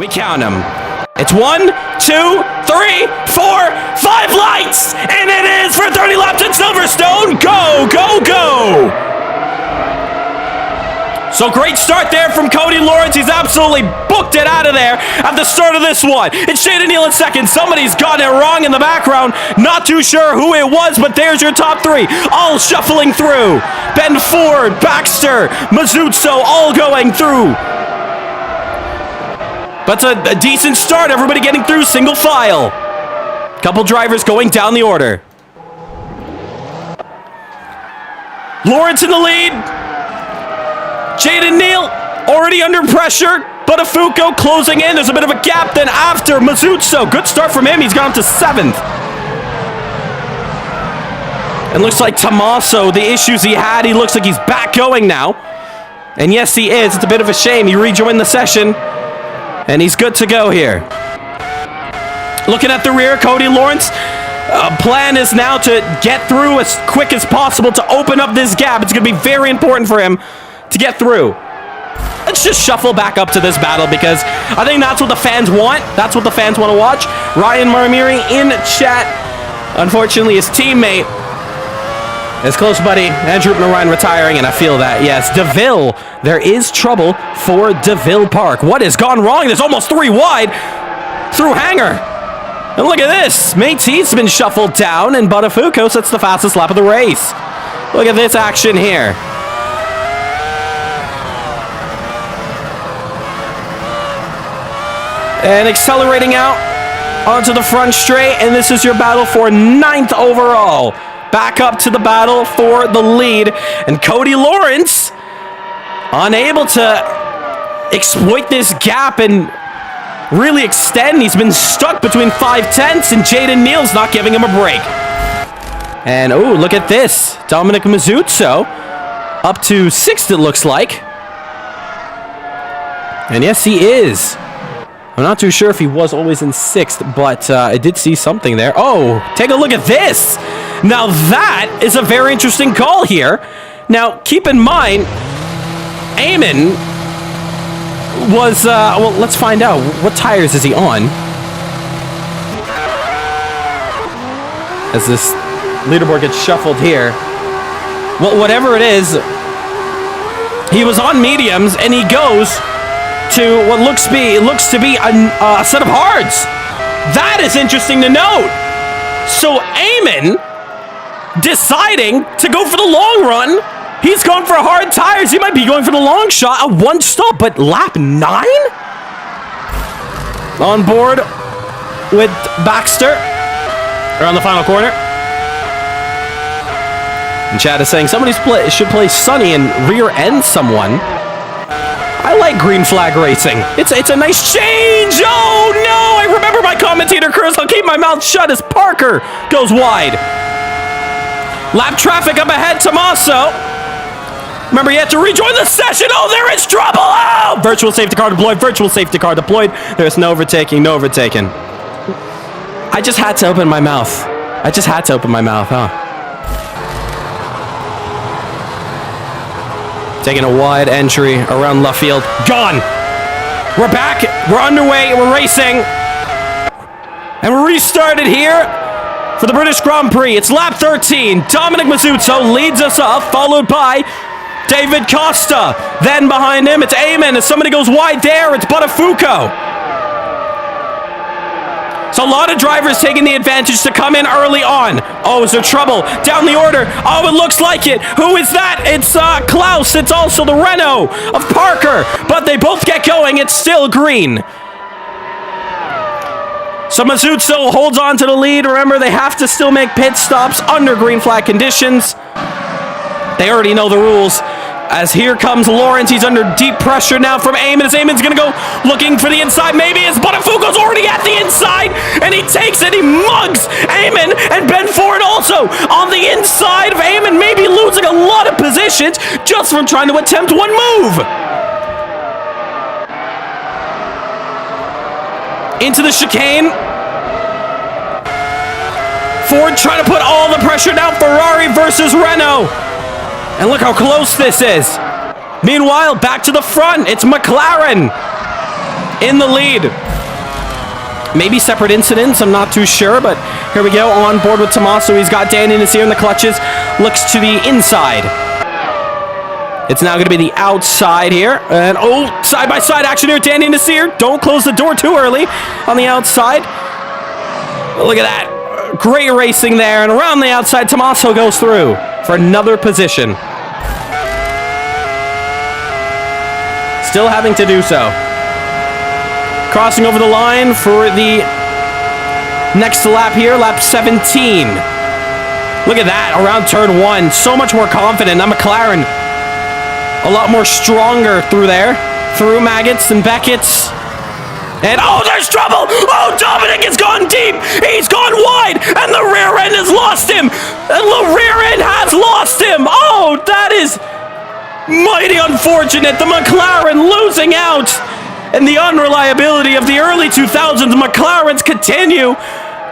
We count them. It's 1, 2, 3, 4, 5 lights! And it is for 30 laps at Silverstone. Go, go, go! So great start there from Cody Lawrence. He's absolutely booked it out of there at the start of this one. It's Shaden Neal in second. Somebody's gotten it wrong in the background. Not too sure who it was, but there's your top three. All shuffling through. Ben Ford, Baxter, Mazuzzo, all going through. But it's a decent start. Everybody getting through single file. Couple drivers going down the order. Lawrence in the lead. Shaden Neal already under pressure. Buttafuoco closing in. There's a bit of a gap then after Mazuzzo. Good start from him. He's gone up to 7th. And looks like Tommaso, the issues he had, he looks like he's back going now. And yes, he is. It's a bit of a shame. He rejoined the session. And he's good to go here. Looking at the rear, Cody Lawrence. Plan is now to get through as quick as possible to open up this gap. It's going to be very important for him to get through. Let's just shuffle back up to this battle because I think that's what the fans want. That's what the fans want to watch. Ryan Marmiri in chat. Unfortunately, his teammate, his close buddy, Andrew Ryan retiring, and I feel that. Yes, DeVille. There is trouble for DeVille Park. What has gone wrong? There's almost 3 wide through Hanger. And look at this. Métis's been shuffled down, and Buttafuoco sets the fastest lap of the race. Look at this action here. And accelerating out onto the front straight, and this is your battle for 9th overall. Back up to the battle for the lead, and Cody Lawrence unable to exploit this gap and really extend. He's been stuck between 5/10 and Jaden Neal's not giving him a break. And oh, look at this. Dominic Mizzuzzo up to 6th, it looks like. And yes, he is. I'm not too sure if he was always in 6th, but I did see something there. Oh, take a look at this. Now that is a very interesting call here. Now, keep in mind, Eamon was, well, let's find out. What tires is he on? As this leaderboard gets shuffled here. Well, whatever it is, he was on mediums, and he goes to what looks to be a set of hards. That is interesting to note. So Eamon deciding to go for the long run. He's going for hard tires. He might be going for the long shot. A 1 stop, but lap 9? On board with Baxter. Around the final corner. And Chad is saying somebody should play Sunny and rear end someone. I like green flag racing. It's a nice change. Oh no! I remember my commentator curse. I'll keep my mouth shut as Parker goes wide. Lap traffic up ahead. Tommaso. Remember, you have to rejoin the session. Oh, there is trouble. Oh! Virtual safety car deployed. Virtual safety car deployed. There's no overtaking. No overtaking. I just had to open my mouth. Huh? Taking a wide entry around left field. Gone. We're back. We're underway. We're racing. And we're restarted here for the British Grand Prix. It's lap 13. Dominic Mizzuzzo leads us up, followed by David Costa. Then behind him, it's Eamon. As somebody goes wide there, it's Buttafuoco. So a lot of drivers taking the advantage to come in early on. Oh, is there trouble? Down the order. Oh, it looks like it. Who is that? It's Klaus. It's also the Renault of Parker. But they both get going. It's still green. So Mizzuzzo holds on to the lead. Remember, they have to still make pit stops under green flag conditions. They already know the rules. As here comes Lawrence, he's under deep pressure now from Eamon. As Eamon's gonna go looking for the inside, maybe as Buttafuoco's already at the inside, and he takes it, he mugs Eamon, and Ben Ford also on the inside of Eamon, maybe losing a lot of positions just from trying to attempt one move. Into the chicane. Ford trying to put all the pressure down. Ferrari versus Renault. And look how close this is. Meanwhile, back to the front. It's McLaren in the lead. Maybe separate incidents. I'm not too sure. But here we go. On board with Tommaso. He's got Danny Nasseir in the clutches. Looks to the inside. It's now going to be the outside here. And oh, side-by-side action here. Danny Nasseir. Don't close the door too early on the outside. Look at that. Great racing there. And around the outside, Tommaso goes through for another position. Still having to do so. Crossing over the line for the next lap here, lap 17. Look at that, around turn 1. So much more confident. Now McLaren a lot more stronger through there. Through Maggots and Beckett's. And oh, there's trouble! Oh, Dominic has gone deep! He's gone wide! And the rear end has lost him! And the rear end has lost him! Oh, that is mighty unfortunate. The McLaren losing out. And the unreliability of the early 2000s. The McLarens continue.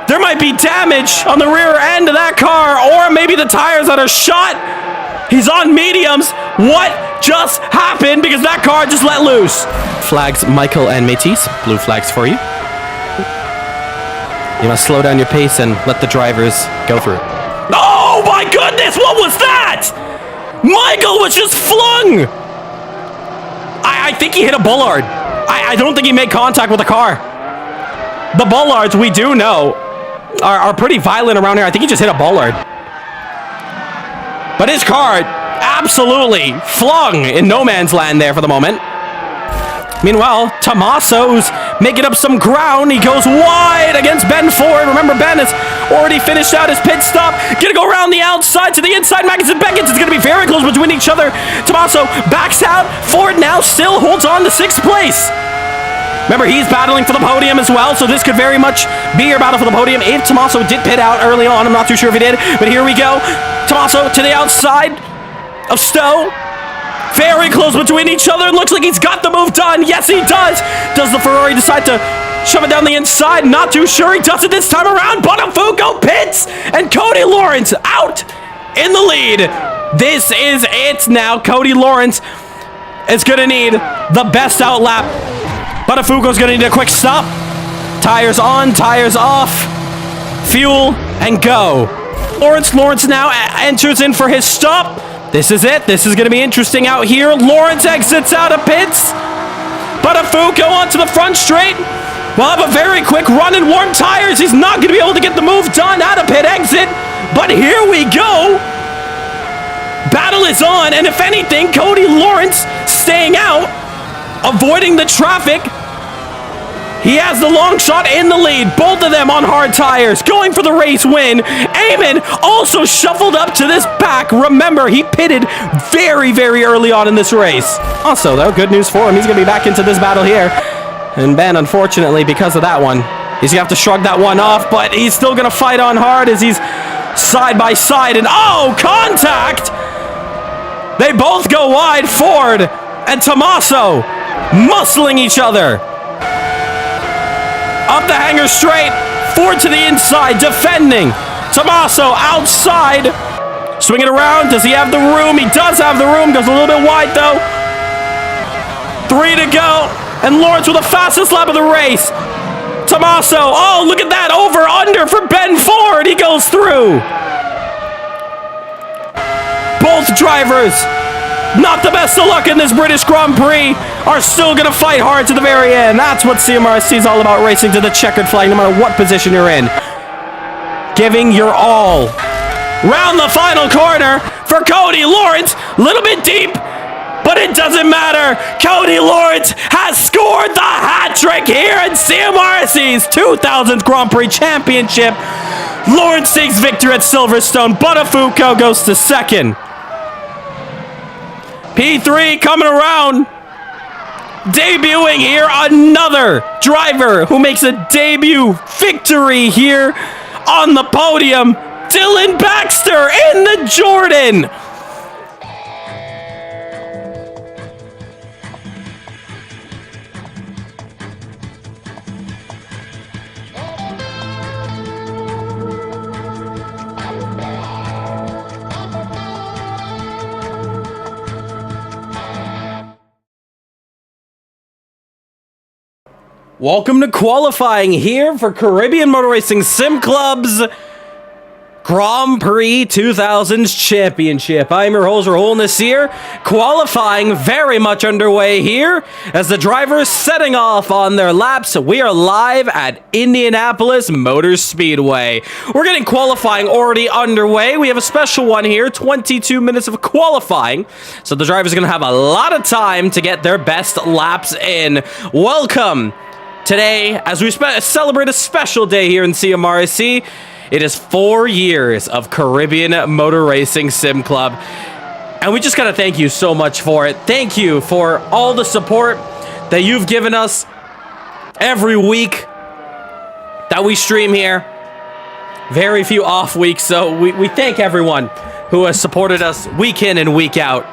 There might be damage on the rear end of that car, or maybe the tires that are shot. He's on mediums. What just happened? Because that car just let loose. Flags Michael and Métis. Blue flags for you. You must slow down your pace and let the drivers go through. Oh my goodness, what was that? Michael was just flung. I think he hit a bollard. I don't think he made contact with the car. The bollards, we do know, are pretty violent around here. I think he just hit a bollard. But his car absolutely flung in no man's land there for the moment. Meanwhile, Tommaso's making up some ground. He goes wide against Ben Ford. Remember, Ben has already finished out his pit stop. Gonna go around the outside to the inside. Magnussen Beckett. It's gonna be very close between each other. Tommaso backs out. Ford now still holds on to 6th place. Remember, he's battling for the podium as well, so this could very much be your battle for the podium. If Tommaso did pit out early on, I'm not too sure if he did, but here we go. Tommaso to the outside of Stowe. Very close between each other. Looks like he's got the move done. Yes, he does. Does the Ferrari decide to shove it down the inside? Not too sure. He does it this time around. Botafogo pits, and Cody Lawrence out in the lead. This is it now. Cody Lawrence is going to need the best out lap. Botafogo's going to need a quick stop. Tires on, tires off. Fuel, and go. Lawrence now enters in for his stop. This is it. This is going to be interesting out here. Lawrence exits out of pits. Botafogo onto the front straight. We'll have a very quick run and warm tires. He's not going to be able to get the move done out of pit exit. But here we go. Battle is on. And if anything, Cody Lawrence staying out, avoiding the traffic. He has the long shot in the lead. Both of them on hard tires, going for the race win. Eamon also shuffled up to this back. Remember, he pitted very, very early on in this race. Also, though, good news for him. He's going to be back into this battle here. And Ben, unfortunately, because of that one, he's going to have to shrug that one off. But he's still going to fight on hard as he's side by side. And, oh, contact! They both go wide. Ford and Tommaso muscling each other. Up the hanger straight, Ford to the inside, defending. Tommaso outside, swing it around. Does he have the room? He does have the room, goes a little bit wide though. 3 to go, and Lawrence with the fastest lap of the race. Tommaso, oh, look at that, over, under for Ben Ford. He goes through. Both drivers, not the best of luck in this British Grand Prix, are still going to fight hard to the very end. That's what CMRSC is all about, racing to the checkered flag, no matter what position you're in. Giving your all. Round the final corner for Cody Lawrence. A little bit deep, but it doesn't matter. Cody Lawrence has scored the hat trick here in CMRSC's 2000th Grand Prix Championship. Lawrence takes victory at Silverstone. Botafogo goes to second. P3 coming around. Debuting here, another driver who makes a debut victory here on the podium. Dylan Baxter in the Jordan. Welcome to qualifying here for Caribbean Motor Racing Sim Club's Grand Prix 2000's Championship. I'm your host, Rahul Nasseir. Qualifying very much underway here as the drivers setting off on their laps. We are live at Indianapolis Motor Speedway. We're getting qualifying already underway. We have a special one here, 22 minutes of qualifying. So the drivers are going to have a lot of time to get their best laps in. Welcome. Today, as we celebrate a special day here in CMRSC, it is 4 years of Caribbean Motor Racing Sim Club. And we just got to thank you so much for it. Thank you for all the support that you've given us every week that we stream here. Very few off weeks, so we thank everyone who has supported us week in and week out.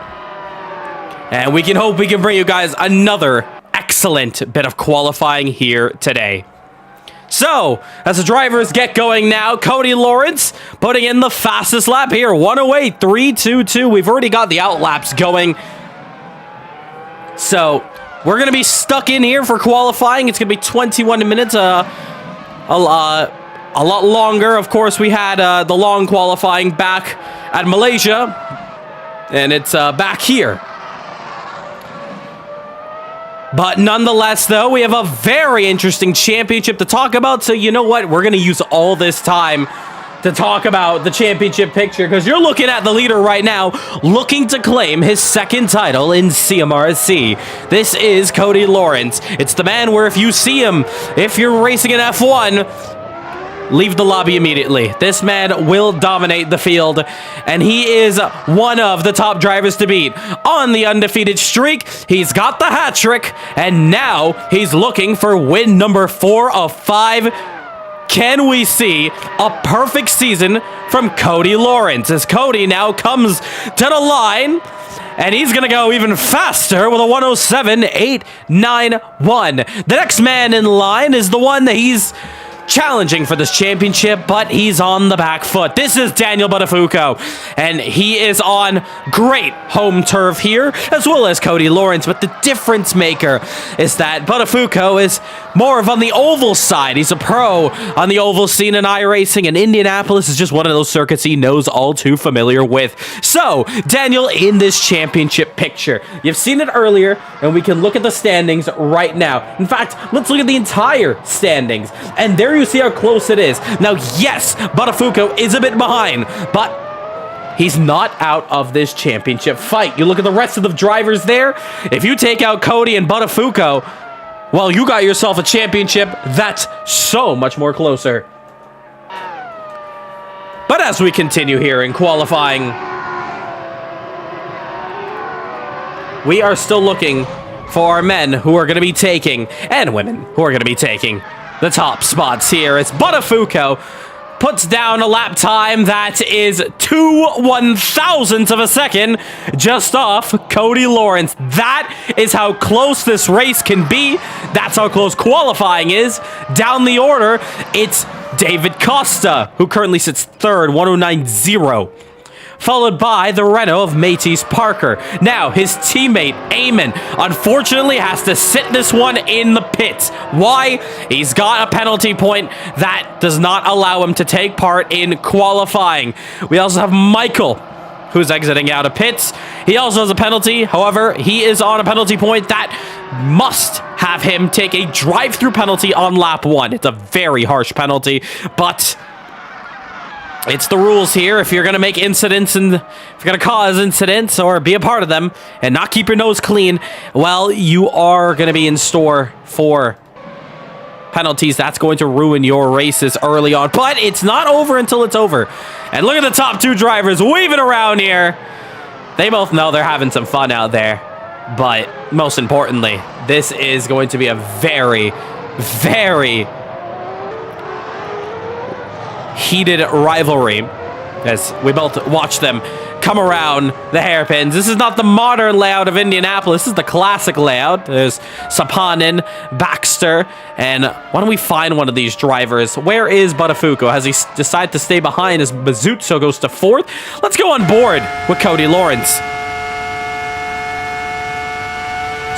And we can hope we can bring you guys another excellent bit of qualifying here today. So, as the drivers get going now, Cody Lawrence putting in the fastest lap here. 108, 322. We've already got the out laps going. So, we're going to be stuck in here for qualifying. It's going to be 21 minutes. A lot longer. Of course, we had the long qualifying back at Malaysia. And it's back here. But nonetheless, though, we have a very interesting championship to talk about. So you know what? We're going to use all this time to talk about the championship picture, because you're looking at the leader right now, looking to claim his second title in CMRSC. This is Cody Lawrence. It's the man where if you see him, if you're racing in F1, leave the lobby immediately. This man will dominate the field, and he is one of the top drivers to beat. On the undefeated streak, he's got the hat trick, and now he's looking for win number 4 of 5. Can we see a perfect season from Cody Lawrence, as Cody now comes to the line, and he's going to go even faster with a 107.891. The next man in line is the one that he's challenging for this championship, but he's on the back foot. This is Daniel Buttafuoco, and he is on great home turf here, as well as Cody Lawrence. But the difference maker is that Buttafuoco is more of on the oval side. He's a pro on the oval scene in iRacing, and Indianapolis is just one of those circuits he knows all too familiar with. So, Daniel in this championship picture. You've seen it earlier, and we can look at the standings right now. In fact, let's look at the entire standings, and there you see how close it is. Now, yes, Buttafuoco is a bit behind, but he's not out of this championship fight. You look at the rest of the drivers there. If you take out Cody and Buttafuoco, well, you got yourself a championship that's so much more closer. But as we continue here in qualifying, we are still looking for our men who are going to be taking, and women who are going to be taking, the top spots here, as Buttafuoco puts down a lap time that is 2/1000ths of a second just off Cody Lawrence. That is how close this race can be. That's how close qualifying is. Down the order, it's David Costa, who currently sits third, 109.0. Followed by the Renault of Matisse Parker. Now, his teammate, Eamon, unfortunately has to sit this one in the pits. Why? He's got a penalty point that does not allow him to take part in qualifying. We also have Michael, who's exiting out of pits. He also has a penalty. However, he is on a penalty point that must have him take a drive-through penalty on lap 1. It's a very harsh penalty, but it's the rules here. If you're going to make incidents and if you're going to cause incidents or be a part of them and not keep your nose clean, well, you are going to be in store for penalties. That's going to ruin your races early on. But it's not over until it's over. And look at the top 2 drivers weaving around here. They both know they're having some fun out there. But most importantly, this is going to be a very, very heated rivalry as we both watch them come around the hairpins. This is not the modern layout of Indianapolis. This is the classic layout. There's Sapanin, Baxter, and why don't we find one of these drivers? Where is Buttafuoco? Has he decided to stay behind as Bazuzzo goes to 4th? Let's go on board with Cody Lawrence.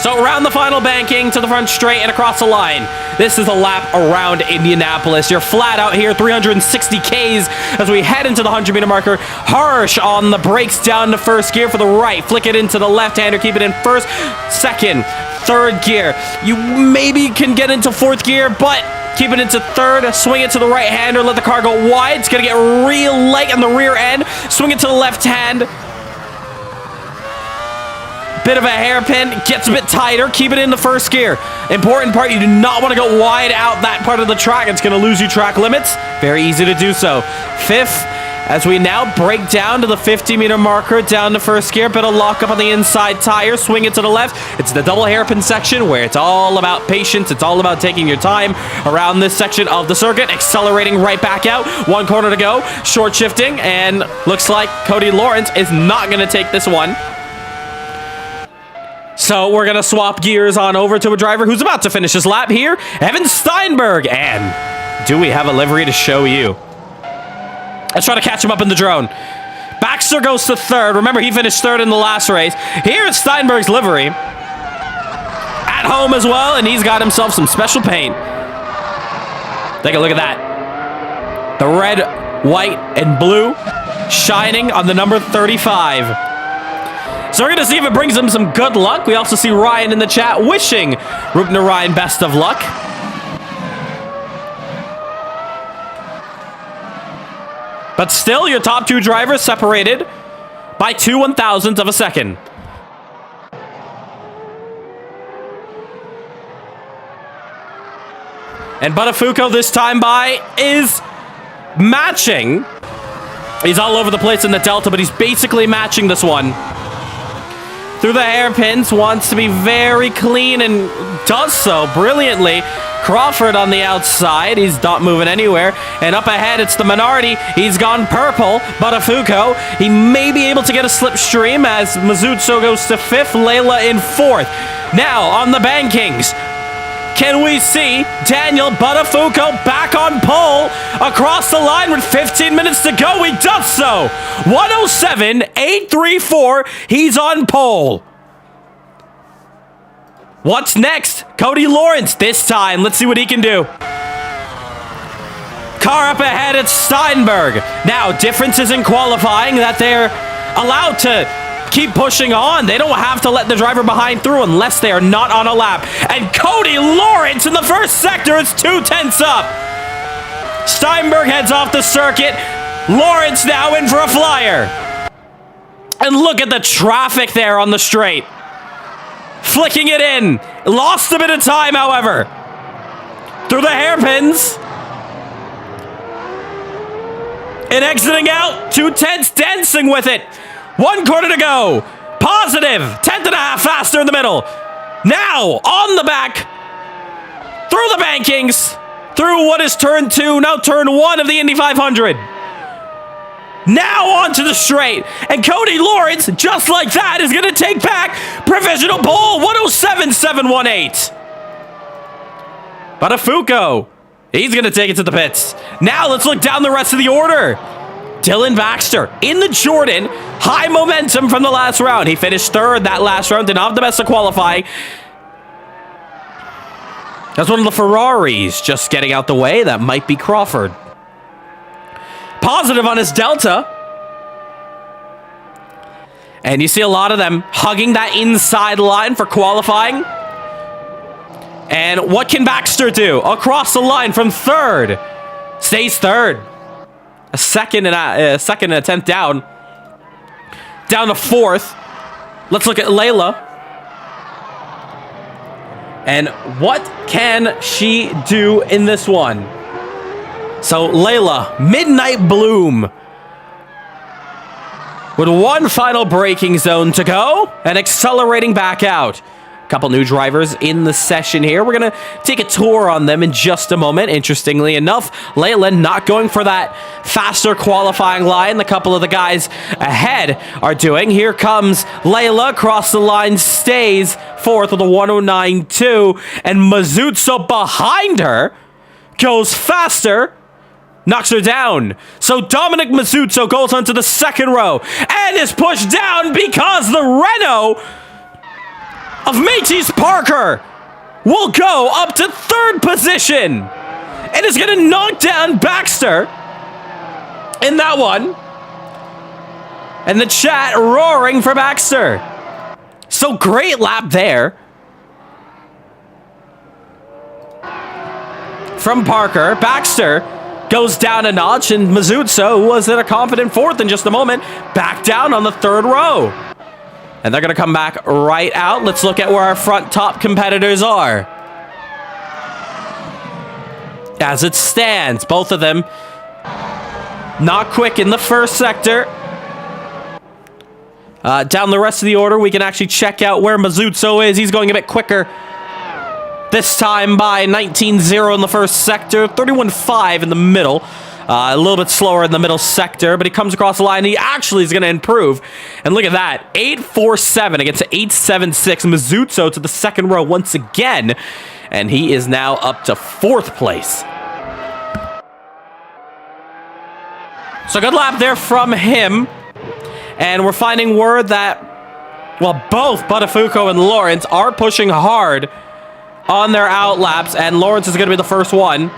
So around the final banking, to the front straight and across the line. This is a lap around Indianapolis. You're flat out here, 360 Ks as we head into the 100-meter marker. Harsh on the brakes down to first gear for the right. Flick it into the left-hander, keep it in first, second, third gear. You maybe can get into 4th gear, but keep it into 3rd, swing it to the right-hander, let the car go wide. It's going to get real light on the rear end. Swing it to the left hand. Bit of a hairpin, gets a bit tighter, keep it in the 1st gear. Important part, you do not want to go wide out that part of the track. It's going to lose you track limits. Very easy to do so. 5th, as we now break down to the 50-meter marker, down to 1st gear. Bit of lock up on the inside tire, swing it to the left. It's the double hairpin section where it's all about patience. It's all about taking your time around this section of the circuit. Accelerating right back out. 1 corner to go. Short shifting, and looks like Cody Lawrence is not going to take this one. So we're going to swap gears on over to a driver who's about to finish his lap here, Evan Steinberg. And do we have a livery to show you? Let's try to catch him up in the drone. Baxter goes to 3rd. Remember, he finished 3rd in the last race. Here is Steinberg's livery. At home as well, and he's got himself some special paint. Take a look at that. The red, white, and blue shining on the number 35. So we're going to see if it brings him some good luck. We also see Ryan in the chat wishing Rupner Ryan best of luck. But still, your top two drivers separated by 2/1000ths of a second. And Buttafuoco this time by is matching. He's all over the place in the Delta, but he's basically matching this one. Through the hairpins, wants to be very clean and does so brilliantly. Crawford on the outside, he's not moving anywhere. And up ahead, it's the minority. He's gone purple. Buttafuoco, he may be able to get a slipstream as Mazuzzo goes to 5th, Layla in 4th. Now, on the bankings, can we see Daniel Buttafuoco back on pole across the line with 15 minutes to go? He does so. 107.834. He's on pole. What's next? Cody Lawrence this time. Let's see what he can do. Car up ahead at Steinberg. Now, differences in qualifying that they're allowed to keep pushing on. They don't have to let the driver behind through unless they are not on a lap. And Cody Lawrence in the first sector is 2/10ths up. Steinberg heads off the circuit. Lawrence now in for a flyer. And look at the traffic there on the straight. Flicking it in. Lost a bit of time, however. Through the hairpins. And exiting out. 2/10ths dancing with it. 1 quarter to go. Positive. 10.5 faster in the middle. Now on the back. Through the bankings. Through what is turn 2, now turn 1 of the Indy 500. Now onto the straight. And Cody Lawrence, just like that, is going to take back provisional pole. 107.718. Buttafuoco, he's going to take it to the pits. Now let's look down the rest of the order. Dylan Baxter in the Jordan. High momentum from the last round. He finished 3rd that last round. Did not have the best of qualifying. That's one of the Ferraris just getting out the way. That might be Crawford. Positive on his Delta. And you see a lot of them hugging that inside line for qualifying. And what can Baxter do? Across the line from 3rd. Stays 3rd. A second and a 10th down. Down to 4th. Let's look at Layla. And what can she do in this one? So Layla, Midnight Bloom. With one final braking zone to go. And accelerating back out. Couple new drivers in the session here. We're going to take a tour on them in just a moment. Interestingly enough, Layla not going for that faster qualifying line the couple of the guys ahead are doing. Here comes Layla across the line, stays 4th with a 109.2, and Mazuzzo behind her goes faster, knocks her down. So Dominic Mazuzzo goes onto the 2nd row and is pushed down because the Renault of Matisse Parker will go up to 3rd position and is going to knock down Baxter in that one. And the chat roaring for Baxter. So great lap there from Parker. Baxter goes down a notch, and Mazuzzo, who was at a confident 4th in just a moment, back down on the 3rd row. And they're going to come back right out. Let's look at where our front top competitors are. As it stands, both of them not quick in the first sector. Down the rest of the order, we can actually check out where Mazuzzo is. He's going a bit quicker. This time by 19.0 in the first sector, 31.5 in the middle. A little bit slower in the middle sector, but he comes across the line. He actually is going to improve. And look at that. 8.47 against 8.76. Mazuzzo to the 2nd row once again. And he is now up to 4th place. So good lap there from him. And we're finding word that, well, both Buttafuoco and Lawrence are pushing hard on their out laps. And Lawrence is going to be the first one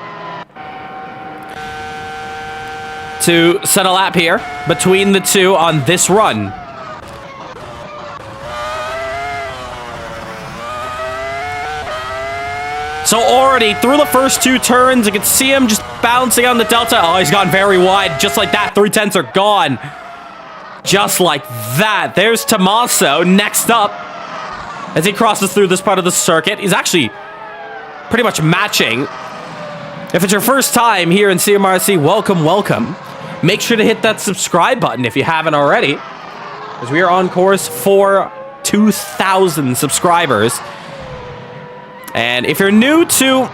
to set a lap here between the two on this run. So already through the first 2 turns, you can see him just bouncing on the delta. Oh, he's gone very wide. Just like that, 3/10 are gone. Just like that. There's Tommaso next up as he crosses through this part of the circuit. He's actually pretty much matching. If it's your first time here in CMRSC, welcome, welcome. Make sure to hit that subscribe button if you haven't already, as we are on course for 2,000 subscribers. And if you're new to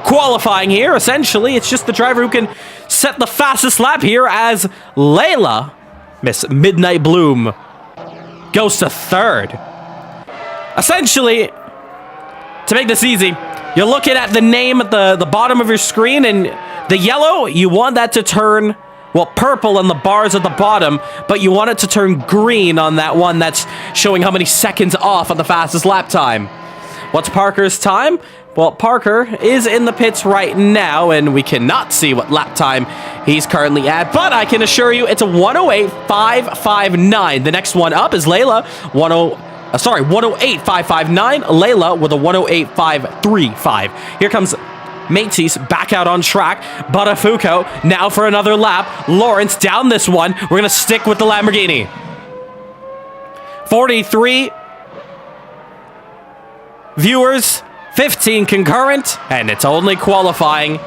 qualifying here, essentially, it's just the driver who can set the fastest lap here as Layla, Miss Midnight Bloom, goes to 3rd. Essentially, to make this easy, you're looking at the name at the bottom of your screen, and the yellow, you want that to turn, well, purple on the bars at the bottom, but you want it to turn green on that one that's showing how many seconds off on the fastest lap time. What's Parker's time? Well, Parker is in the pits right now, and we cannot see what lap time he's currently at, but I can assure you it's a 108.559. The next one up is Layla, 108.559. Layla with a 108.535. Here comes Mateys back out on track. Buttafuoco now for another lap. Lawrence down this one. We're going to stick with the Lamborghini. 43 viewers, 15 concurrent, and it's only qualifying.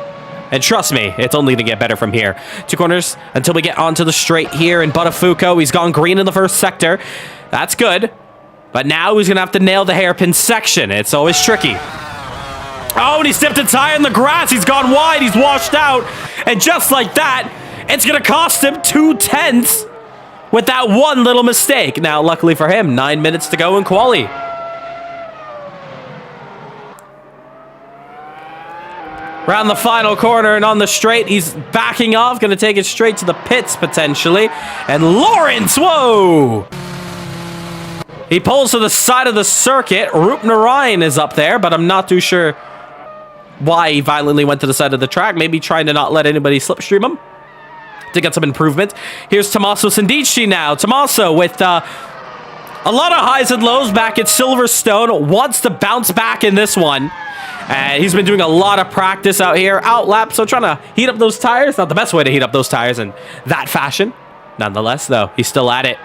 And trust me, it's only going to get better from here. 2 corners until we get onto the straight here. And Buttafuoco, he's gone green in the first sector. That's good. But now he's going to have to nail the hairpin section. It's always tricky. Oh, and he stepped a tire in the grass. He's gone wide. He's washed out. And just like that, it's going to cost him 2/10 with that one little mistake. Now, luckily for him, 9 minutes to go in quali. Round the final corner and on the straight, he's backing off, going to take it straight to the pits potentially. And Lawrence, whoa! He pulls to the side of the circuit. Roop Narayan is up there, but I'm not too sure why he violently went to the side of the track. Maybe trying to not let anybody slipstream him to get some improvement. Here's Tommaso Sandici now. Tommaso with a lot of highs and lows back at Silverstone. Wants to bounce back in this one. And he's been doing a lot of practice out here, out lap, so trying to heat up those tires. Not the best way to heat up those tires in that fashion. Nonetheless, though, he's still at it.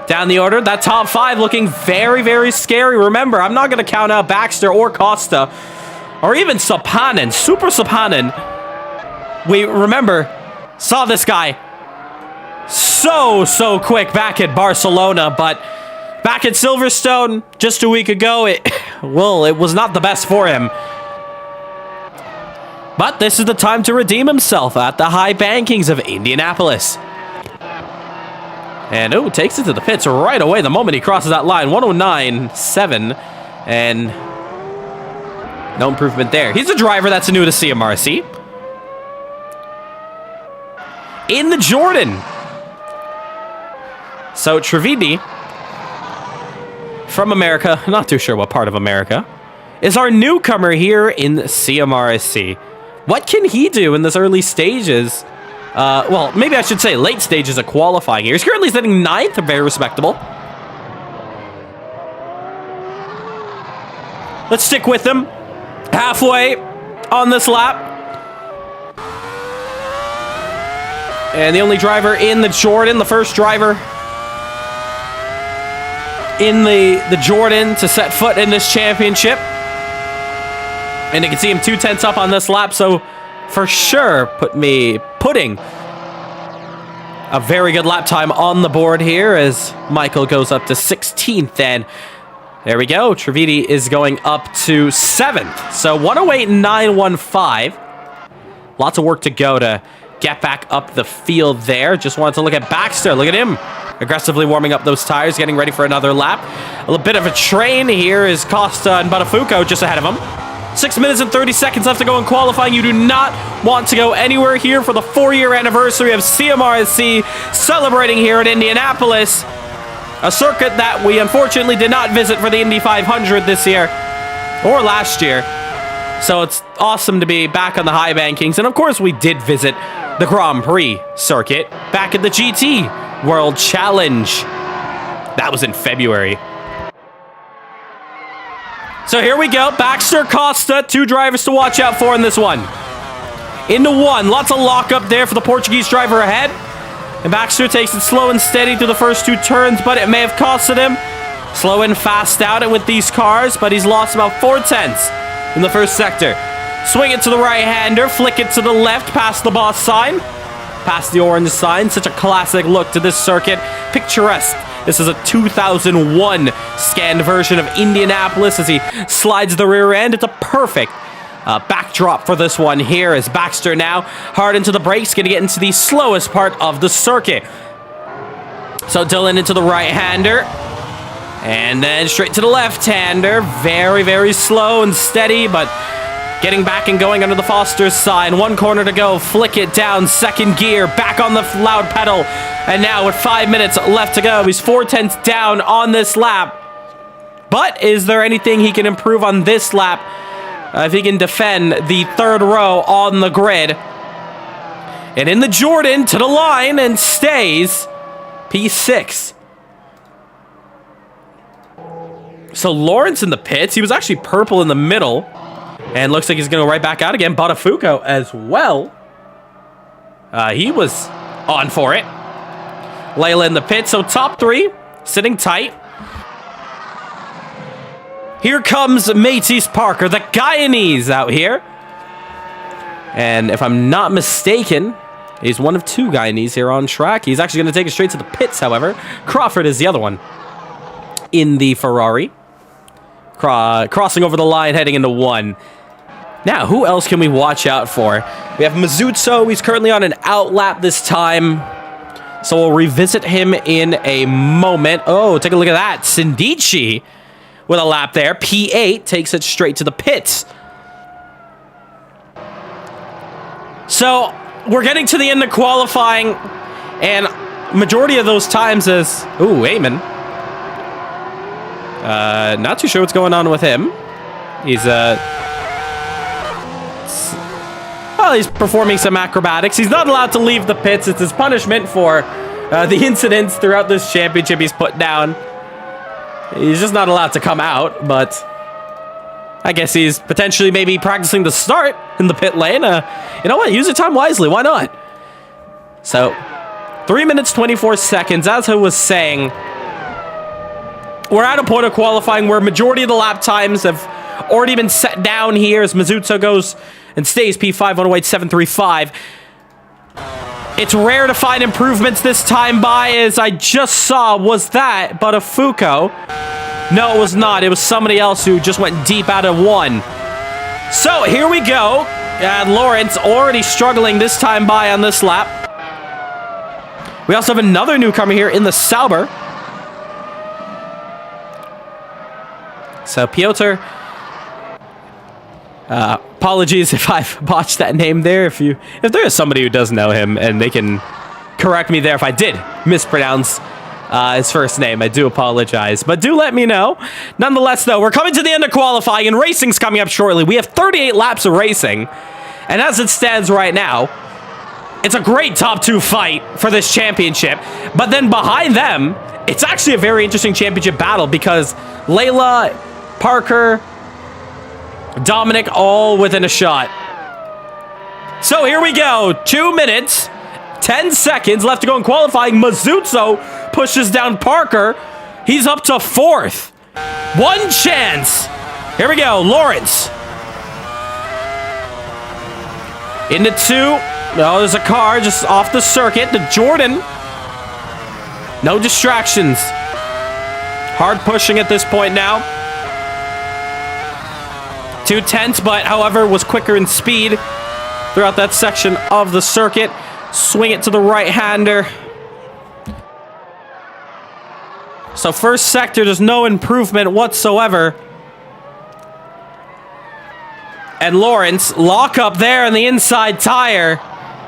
Down the order, that top 5 looking very, very scary. Remember, I'm not going to count out Baxter or Costa, or even Sopanen, Super Sopanen. We, remember, saw this guy so quick back at Barcelona, but back at Silverstone just a week ago, it was not the best for him. But this is the time to redeem himself at the high bankings of Indianapolis. And, oh, takes it to the pits right away the moment he crosses that line. 109.7. And no improvement there. He's a driver that's new to CMRC. In the Jordan. So, Trevidi, from America, not too sure what part of America, is our newcomer here in CMRSC. What can he do in this early stages? Well, maybe I should say late stages of qualifying here. He's currently sitting 9th, very respectable. Let's stick with him. Halfway on this lap. And the only driver in the Jordan, the first driver in the Jordan to set foot in this championship. And you can see him 2/10 up on this lap, so for sure putting a very good lap time on the board here as Michael goes up to 16th. And there we go. Trevidi is going up to 7th. So 108.915. Lots of work to go to get back up the field there. Just wanted to look at Baxter. Look at him. Aggressively warming up those tires, getting ready for another lap. A little bit of a train here is Costa and Buttafuoco just ahead of him. 6 minutes and 30 seconds left to go in qualifying. You do not want to go anywhere here for the 4-year anniversary of CMRSC celebrating here at Indianapolis. A circuit that we unfortunately did not visit for the Indy 500 this year or last year. So it's awesome to be back on the high bankings. And of course we did visit the Grand Prix circuit back at the GT World Challenge. That was in February. So here we go. Baxter, Costa, 2 drivers to watch out for in this one. Into 1. Lots of lockup there for the Portuguese driver ahead. And Baxter takes it slow and steady through the first 2 turns, but it may have costed him. Slow and fast out with these cars, but he's lost about 4/10 in the first sector. Swing it to the right-hander, flick it to the left, past the boss sign, past the orange sign. Such a classic look to this circuit. Picturesque. This is a 2001 scanned version of Indianapolis as he slides the rear end. It's a perfect backdrop for this one here as Baxter now hard into the brakes, going to get into the slowest part of the circuit. So Dylan into the right-hander. And then straight to the left-hander. Very, very slow and steady, but getting back and going under the Foster's sign. 1 corner to go. Flick it down. 2nd gear. Back on the loud pedal. And now with 5 minutes left to go, he's 4/10 down on this lap. But is there anything he can improve on this lap if he can defend the 3rd row on the grid? And in the Jordan to the line and stays P6. So Lawrence in the pits. He was actually purple in the middle. And looks like he's going to go right back out again. Botafuco as well. He was on for it. Layla in the pit. So top 3 sitting tight. Here comes Métis Parker, the Guyanese out here. And if I'm not mistaken, he's one of 2 Guyanese here on track. He's actually going to take it straight to the pits, however. Crawford is the other one in the Ferrari. Crossing over the line, heading into 1. Now, who else can we watch out for? We have Mazzucco. He's currently on an out lap this time. So we'll revisit him in a moment. Oh, take a look at that. Sindici with a lap there. P8 takes it straight to the pits. So we're getting to the end of qualifying. And majority of those times is... Ooh, Eamon. Not too sure what's going on with him. He's he's performing some acrobatics. He's not allowed to leave the pits. It's his punishment for the incidents throughout this championship he's put down. He's just not allowed to come out, but I guess he's potentially maybe practicing the start in the pit lane. You know what? Use your time wisely. Why not? So, 3 minutes, 24 seconds. As I was saying, we're at a point of qualifying where majority of the lap times have already been set down here as Mazzucco goes and stays P5 on 108.735. It's rare to find improvements this time by, as I just saw. Was that Botafuco? No, it was not. It was somebody else who just went deep out of 1. So here we go. And Lawrence already struggling this time by on this lap. We also have another newcomer here in the Sauber. So Piotr, apologies if I've botched that name there. If there is somebody who does know him and they can correct me there if I did mispronounce his first name, I do apologize. But do let me know. Nonetheless, though, we're coming to the end of qualifying and racing's coming up shortly. We have 38 laps of racing. And as it stands right now, it's a great top 2 fight for this championship. But then behind them, it's actually a very interesting championship battle because Layla, Parker, Dominic, all within a shot. So here we go. 2 minutes, 10 seconds left to go in qualifying. Mazzucco pushes down Parker. He's up to 4th. 1 chance. Here we go. Lawrence. Into 2. Oh, there's a car just off the circuit. The Jordan. No distractions. Hard pushing at this point now. 2/10, but however was quicker in speed throughout that section of the circuit. Swing it to the right-hander. So first sector, there's no improvement whatsoever. And Lawrence, lock up there on the inside tire.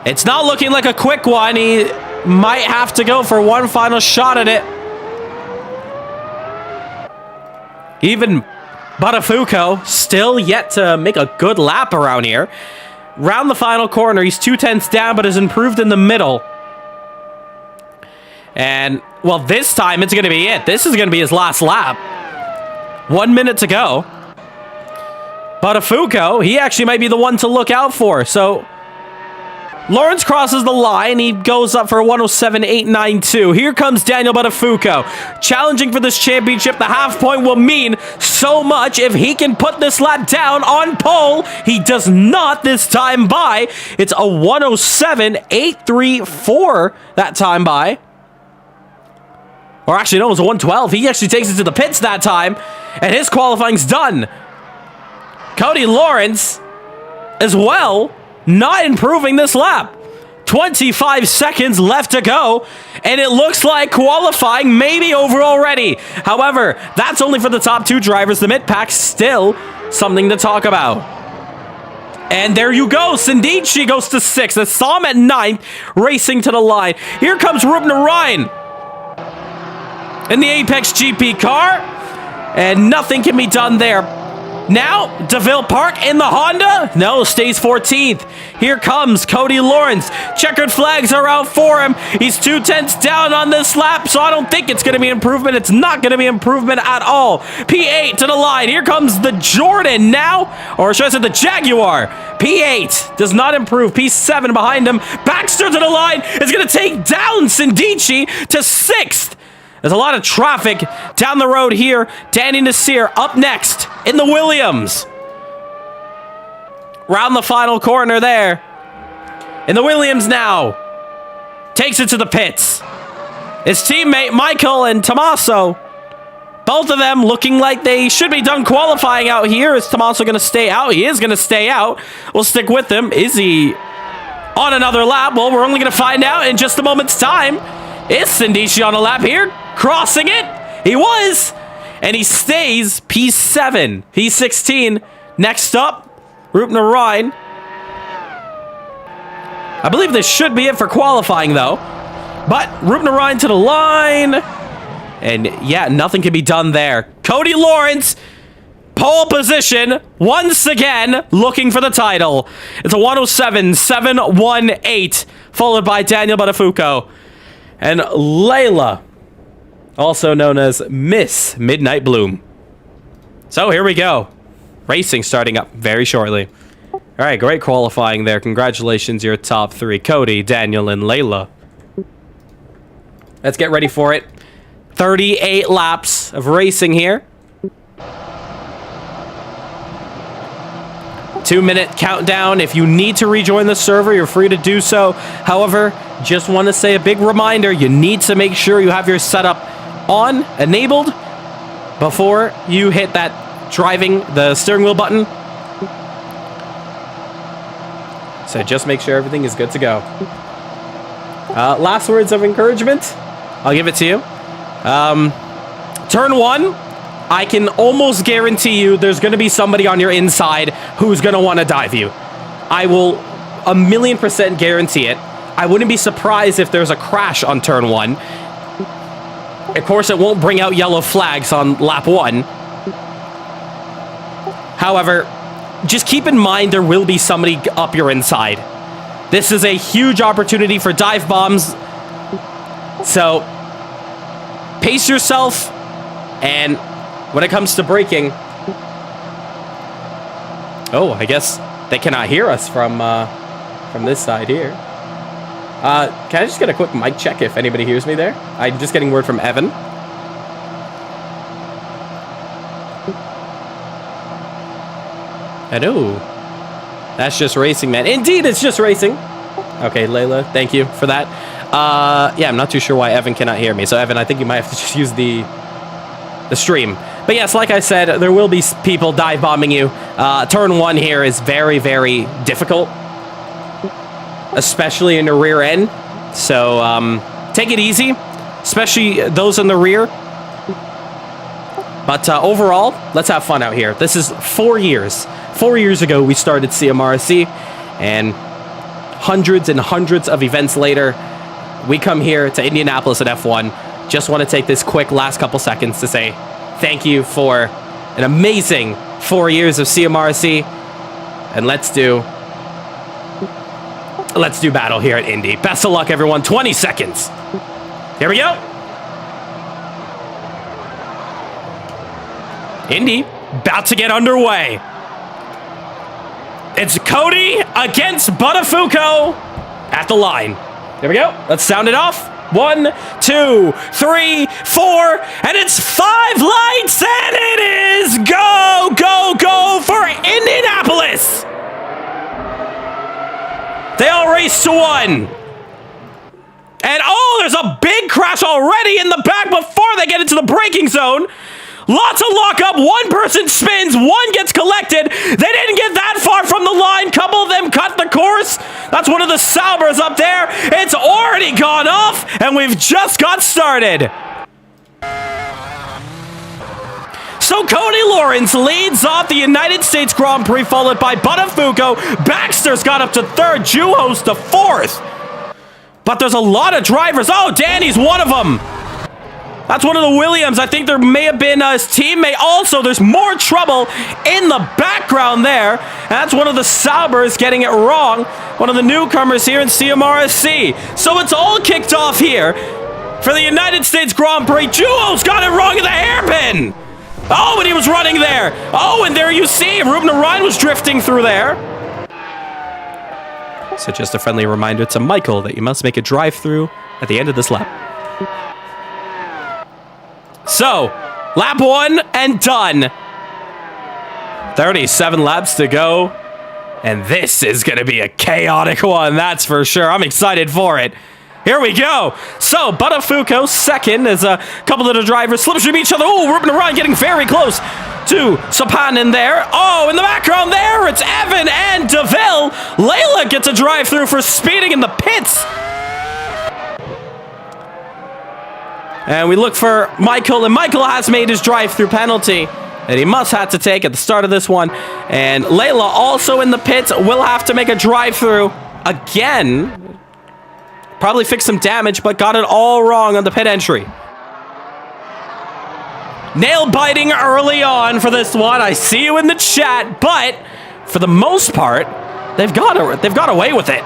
It's not looking like a quick one. He might have to go for one final shot at it. Even Botafuco still yet to make a good lap around here. Round the final corner, he's 2/10 down, but has improved in the middle. And, well, this time it's going to be it. This is going to be his last lap. 1 minute to go. Buttafuoco, he actually might be the one to look out for. So Lawrence crosses the line. He goes up for 107.892. Here comes Daniel Buttafuoco, challenging for this championship. The half point will mean so much if he can put this lap down on pole. He does not this time by. It's a 107.834 that time by. Or actually, no, it was a 112. He actually takes it to the pits that time, and his qualifying's done. Cody Lawrence as well, not improving this lap. 25 seconds left to go, and it looks like qualifying may be over already. However, that's only for the top 2 drivers. The mid-pack still something to talk about. And there you go. Sindici goes to 6th. I saw him at 9th, racing to the line. Here comes Ruben Ryan in the Apex GP car, and nothing can be done there. Now, DeVille Park in the Honda. No, stays 14th. Here comes Cody Lawrence. Checkered flags are out for him. He's 2/10 down on this lap, so I don't think it's going to be improvement. It's not going to be improvement at all. P8 to the line. Here comes the Jordan now, or should I say the Jaguar. P8 does not improve. P7 behind him. Baxter to the line is going to take down Sindici to 6th. There's a lot of traffic down the road here. Danny Nasseir up next in the Williams. Round the final corner there. In the Williams now. Takes it to the pits. His teammate Michael and Tommaso. Both of them looking like they should be done qualifying out here. Is Tommaso going to stay out? He is going to stay out. We'll stick with him. Is he on another lap? Well, we're only going to find out in just a moment's time. Is Sindici on a lap here? Crossing it. He was. And he stays P7. P16. Next up, Ruben Ryan. I believe this should be it for qualifying, though. But Ruben Ryan to the line. And yeah, nothing can be done there. Cody Lawrence, pole position, once again, looking for the title. It's a 107.718, followed by Daniel Buttafuoco. And Layla, also known as Miss Midnight Bloom. So here we go. Racing starting up very shortly. All right, great qualifying there. Congratulations, your top 3. Cody, Daniel, and Layla. Let's get ready for it. 38 laps of racing here. 2-minute countdown. If you need to rejoin the server, you're free to do so. However, just want to say a big reminder, you need to make sure you have your setup on, enabled, before you hit that the steering wheel button. So just make sure everything is good to go. Last words of encouragement, I'll give it to you. Turn 1, I can almost guarantee you there's going to be somebody on your inside who's going to want to dive you. I will 1,000,000% guarantee it. I wouldn't be surprised if there's a crash on turn 1. Of course, it won't bring out yellow flags on lap 1. However, just keep in mind there will be somebody up your inside. This is a huge opportunity for dive bombs. So, pace yourself, and when it comes to braking... Oh, I guess they cannot hear us from this side here. Can I just get a quick mic check if anybody hears me there? I'm just getting word from Evan. Hello. That's just racing, man. Indeed, it's just racing. Okay, Layla, thank you for that. Yeah, I'm not too sure why Evan cannot hear me. So, Evan, I think you might have to just use the stream. But yes, like I said, there will be people dive bombing you. Turn 1 here is very, very difficult, especially in the rear end. So take it easy, especially those in the rear. But overall, let's have fun out here. This is 4 years. 4 years ago, we started CMRSC, and hundreds and hundreds of events later, we come here to Indianapolis at F1. Just want to take this quick last couple seconds to say thank you for an amazing 4 years of CMRSC, and let's do battle here at Indy. Best of luck, everyone. 20 seconds. Here we go. Indy about to get underway. It's Cody against Buttafuoco at the line. Here we go. Let's sound it off. 1, 2, 3, 4, and it's 5 lights, and it is go, go, go for Indianapolis. They all race to 1. And oh, there's a big crash already in the back before they get into the braking zone. Lots of lockup. One person spins, one gets collected. They didn't get that far from the line. Couple of them cut the course. That's one of the Saubers up there. It's already gone off, and we've just got started. So Cody Lawrence leads off the United States Grand Prix, followed by Buttafuoco. Baxter's got up to 3rd, Juho's to 4th. But there's a lot of drivers. Oh, Danny's one of them. That's one of the Williams. I think there may have been his teammate. Also, there's more trouble in the background there. And that's one of the Saubers getting it wrong. One of the newcomers here in CMRSC. So it's all kicked off here for the United States Grand Prix. Juho's got it wrong in the hairpin. Oh, and he was running there. Oh, and there you see Ruben Ryan was drifting through there. So just a friendly reminder to Michael that you must make a drive-through at the end of this lap. So, lap 1 and done. 37 laps to go. And this is going to be a chaotic one, that's for sure. I'm excited for it. Here we go. So, Buttafuoco second as a couple of the drivers slipstream each other. Oh, Ruben Ryan getting very close to Sopanen there. Oh, in the background there, it's Evan and DeVille. Layla gets a drive-through for speeding in the pits. And we look for Michael, and Michael has made his drive-through penalty that he must have to take at the start of this one. And Layla also in the pits will have to make a drive-through again. Probably fixed some damage, but got it all wrong on the pit entry. Nail-biting early on for this one. I see you in the chat, but for the most part, they've got away with it.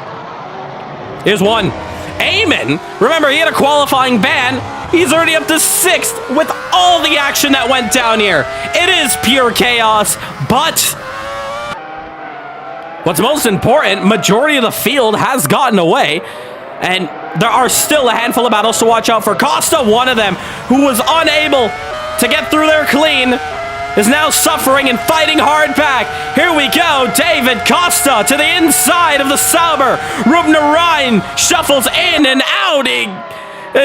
Here's one. Eamon, remember, he had a qualifying ban. He's already up to 6th with all the action that went down here. It is pure chaos, but what's most important, majority of the field has gotten away, and there are still a handful of battles to watch out for. Costa, one of them, who was unable to get through there clean, is now suffering and fighting hard back. Here we go. David Costa to the inside of the Sauber. Ruben Ryan shuffles in and out.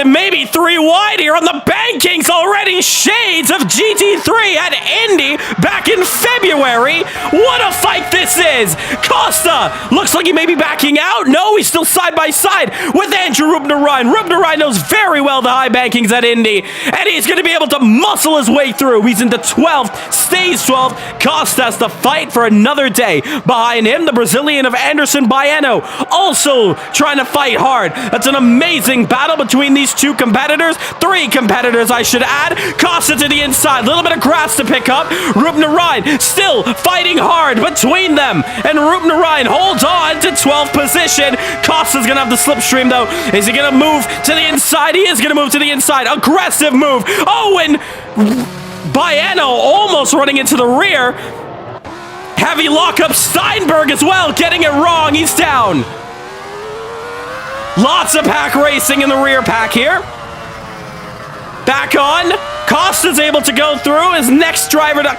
Maybe 3 wide here on the bankings already. Shades of GT3 at Indy back in February. What a fight this is. Costa looks like he may be backing out. No, he's still side by side with Andrew Ruben Ryan. Ruben Ryan knows very well the high bankings at Indy, and he's going to be able to muscle his way through. He's into 12th, stays 12th. Costa has to fight for another day. Behind him, the Brazilian of Anderson Baiano, also trying to fight hard. That's an amazing battle between these 2 competitors. 3 competitors, I should add. Costa to the inside. A little bit of grass to pick up. Ruben Ryan still fighting hard between them. And Ruben Ryan holds on to 12th position. Costa's going to have the slipstream, though. Is he going to move to the inside? He is going to move to the inside. Aggressive move. Oh, and Baiano almost running into the rear. Heavy lockup. Steinberg as well, getting it wrong. He's down. Lots of pack racing in the rear pack here. Back on. Costa's able to go through. His next driver to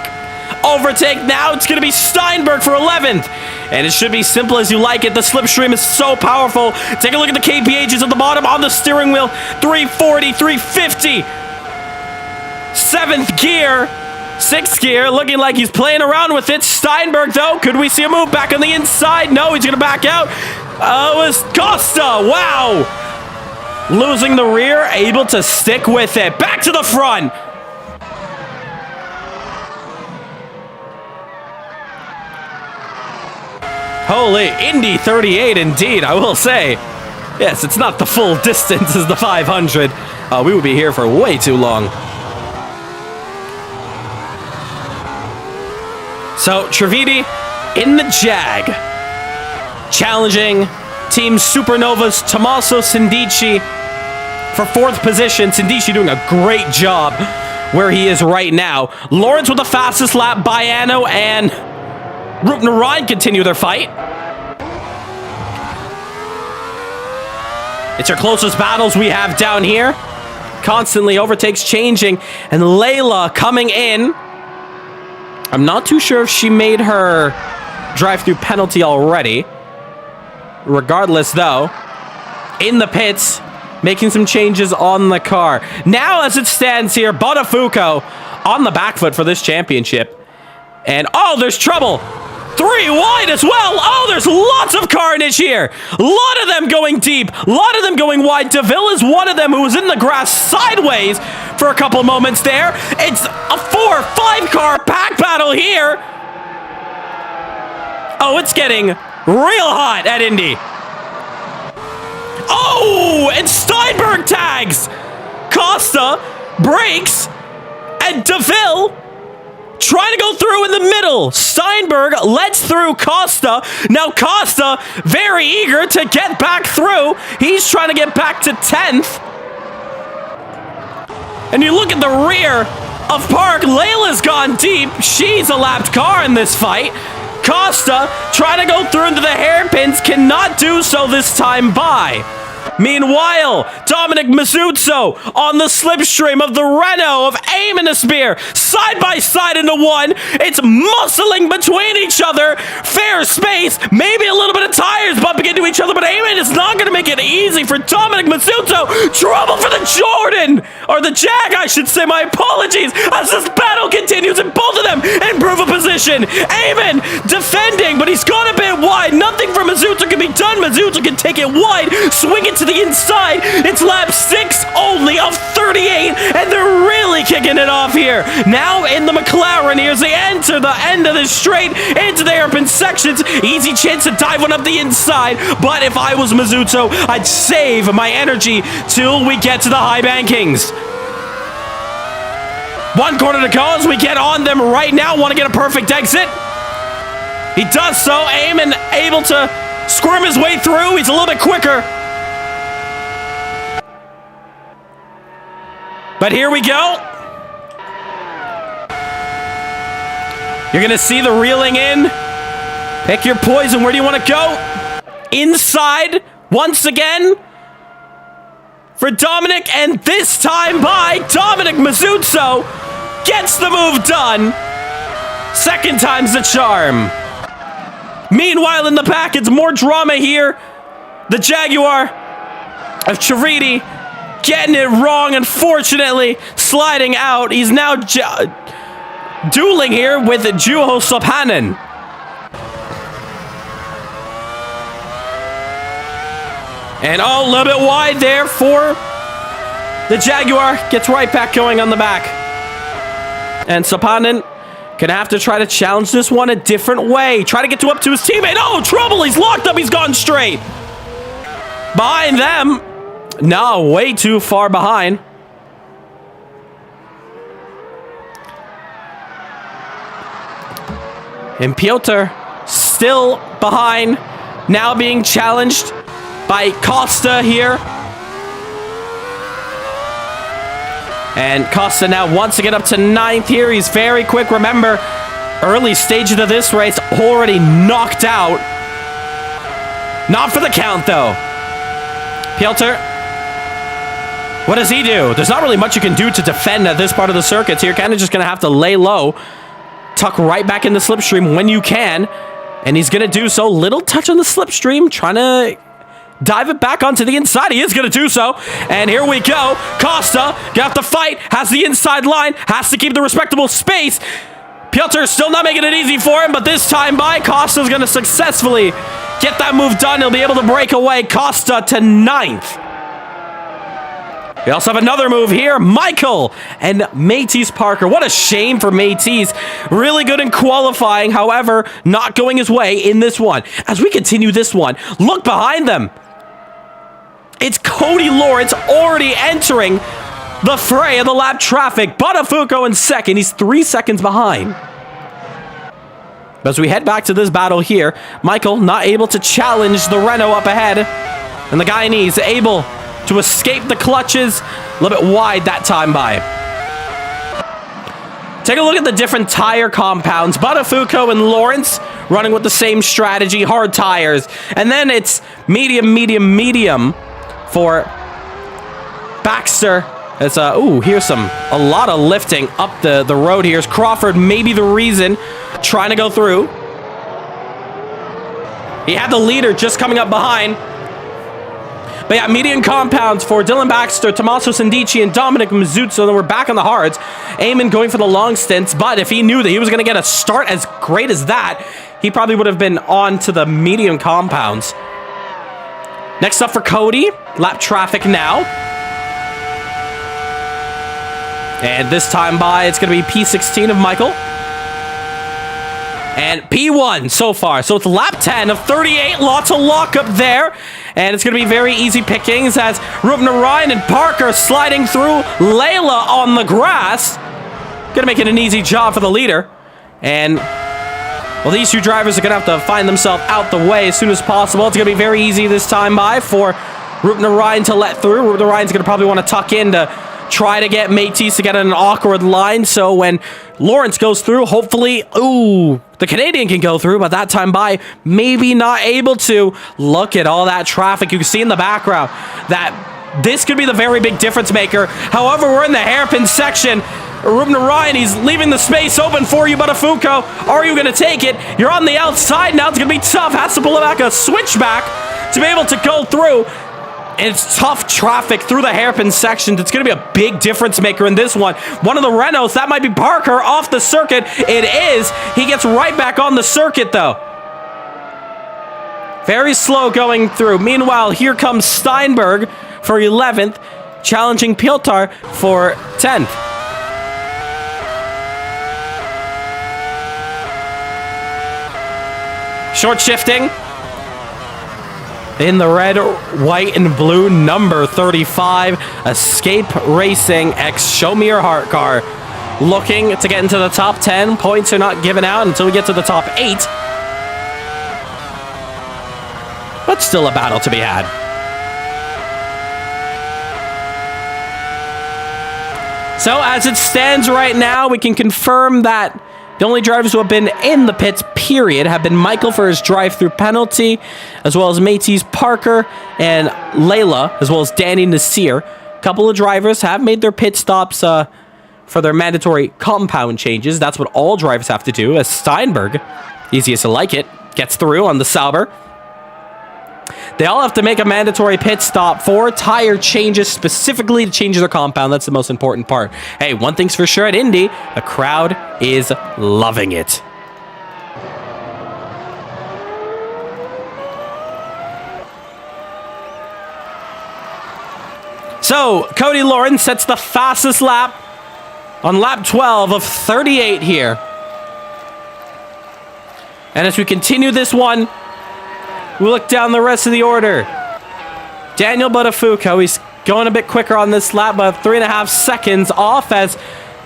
overtake now. It's going to be Steinberg for 11th. And it should be simple as you like it. The slipstream is so powerful. Take a look at the kpHs at the bottom on the steering wheel. 340, 350. 7th gear. 6th gear, looking like he's playing around with it. Steinberg, though, could we see a move back on the inside? No, he's going to back out. Oh, it's Costa. Wow. Losing the rear, able to stick with it. Back to the front. Holy, Indy 38 indeed, I will say. Yes, it's not the full distance as the 500. We would be here for way too long. So, Trividi in the Jag, challenging Team Supernova's Tommaso Sindici for 4th position. Sindici doing a great job where he is right now. Lawrence with the fastest lap, Baiano and Root and Ryan continue their fight. It's our closest battles we have down here. Constantly overtakes changing. And Layla coming in. I'm not too sure if she made her drive-through penalty already. Regardless, though, in the pits, making some changes on the car. Now, as it stands here, Botafuco on the back foot for this championship. And, oh, there's trouble. 3 wide as well. Oh, there's lots of carnage here. A lot of them going deep. A lot of them going wide. DeVille is one of them who was in the grass sideways for a couple moments there. It's a 4-5 car pack battle here. Oh, it's getting real hot at Indy. Oh, and Steinberg tags. Costa breaks. And DeVille trying to go through in the middle. Steinberg lets through Costa. Now Costa very eager to get back through. He's trying to get back to 10th. And you look at the rear of Park. Layla's gone deep. She's a lapped car in this fight. Costa trying to go through into the hairpins. Cannot do so this time by. Meanwhile, Dominic Mazzuzzo on the slipstream of the Renault of Eamon Nasseir, side by side into one. It's muscling between each other. Fair space, maybe a little bit of tires bumping into each other, but Eamon is not going to make it easy for Dominic Mazzuzzo. Trouble for the Jordan, or the Jag, I should say. My apologies, as this battle continues and both of them improve a position. Eamon defending, but he's gone a bit wide. Nothing for Mazzuzzo can be done. Mazzuzzo can take it wide, swing it to the inside. It's lap 6 only of 38, and they're really kicking it off here. Now in the McLaren here as they enter the end of the straight into the hairpin sections. Easy chance to dive one up the inside, but if I was Mazzuzzo, I'd save my energy till we get to the high bankings. 1 corner to go as we get on them right now. Want to get a perfect exit. He does so. Eamon able to squirm his way through. He's a little bit quicker. But here we go. You're going to see the reeling in. Pick your poison. Where do you want to go? Inside once again for Dominic. And this time by Dominic Mazzuzzo gets the move done. Second time's the charm. Meanwhile, in the pack, it's more drama here. The Jaguar of Chariti getting it wrong, unfortunately. Sliding out. He's now dueling here with Juho Sopanen. And oh, a little bit wide there for the Jaguar. Gets right back going on the back. And Sopanen gonna have to try to challenge this one a different way. Try to get up to his teammate. Oh, trouble. He's locked up. He's gone straight. Behind them. No, way too far behind. And Piotr still behind. Now being challenged by Costa here. And Costa now wants to get up to 9th here. He's very quick. Remember, early stages of this race already knocked out. Not for the count, though. Piotr. What does he do? There's not really much you can do to defend at this part of the circuit. So you're kind of just going to have to lay low. Tuck right back in the slipstream when you can. And he's going to do so. Little touch on the slipstream. Trying to dive it back onto the inside. He is going to do so. And here we go. Costa gonna have to fight. Has the inside line. Has to keep the respectable space. Piotr still not making it easy for him. But this time by, Costa's going to successfully get that move done. He'll be able to break away. Costa to 9th. We also have another move here. Michael and Matisse Parker. What a shame for Matisse. Really good in qualifying. However, not going his way in this one. As we continue this one, look behind them. It's Cody Lawrence already entering the fray of the lap traffic. Botafuco in second. He's 3 seconds behind. As we head back to this battle here, Michael not able to challenge the Renault up ahead. And the Guyanese able to escape the clutches. A little bit wide that time by. Take a look at the different tire compounds. Buttafuoco and Lawrence running with the same strategy, hard tires. And then it's medium, medium, medium for Baxter. It's here's a lot of lifting up the road. Here's Crawford, maybe the reason, trying to go through. He had the leader just coming up behind. But yeah, median compounds for Dylan Baxter, Tommaso Sandici, and Dominic Mazzuzzo. Then we're back on the hards. Eamon going for the long stints, but if he knew that he was going to get a start as great as that, he probably would have been on to the medium compounds. Next up for Cody, lap traffic now. And this time by, it's going to be P16 of Michael. And P1 so far. So it's lap 10 of 38. Lots of lockup there. And it's going to be very easy pickings as Ruben Ryan and Parker sliding through. Layla on the grass. Going to make it an easy job for the leader. And, well, these two drivers are going to have to find themselves out the way as soon as possible. It's going to be very easy this time by for Ruben Ryan to let through. Ruben Ryan's going to probably want to tuck in to try to get Métis to get in an awkward line, so when Lawrence goes through, hopefully, the Canadian can go through, but that time by, maybe not able to. Look at all that traffic. You can see in the background that this could be the very big difference maker. However, we're in the hairpin section. Ruben Ryan, he's leaving the space open for you, Buttafuoco. Are you going to take it? You're on the outside now. It's going to be tough. Has to pull back a switchback to be able to go through. It's tough traffic through the hairpin sections. It's going to be a big difference maker in this one. One of the Renaults, that might be Parker off the circuit. It is. He gets right back on the circuit, though. Very slow going through. Meanwhile, here comes Steinberg for 11th, challenging Piotr for 10th. Short shifting. In the red, white, and blue, number 35, Escape Racing X Show Me Your Heart car. Looking to get into the top 10. Points are not given out until we get to the top 8. But still a battle to be had. So as it stands right now, we can confirm that the only drivers who have been in the pits, period, have been Michael for his drive-through penalty, as well as Métis, Parker, and Layla, as well as Danny Nasseir. A couple of drivers have made their pit stops for their mandatory compound changes. That's what all drivers have to do, as Steinberg, easiest to like it, gets through on the Sauber. They all have to make a mandatory pit stop for tire changes, specifically to change their compound. That's the most important part. Hey, one thing's for sure at Indy, the crowd is loving it. So, Cody Lawrence sets the fastest lap on lap 12 of 38 here. And as we continue this one, we look down the rest of the order. Daniel Buttafuoco, he's going a bit quicker on this lap, but 3.5 seconds off as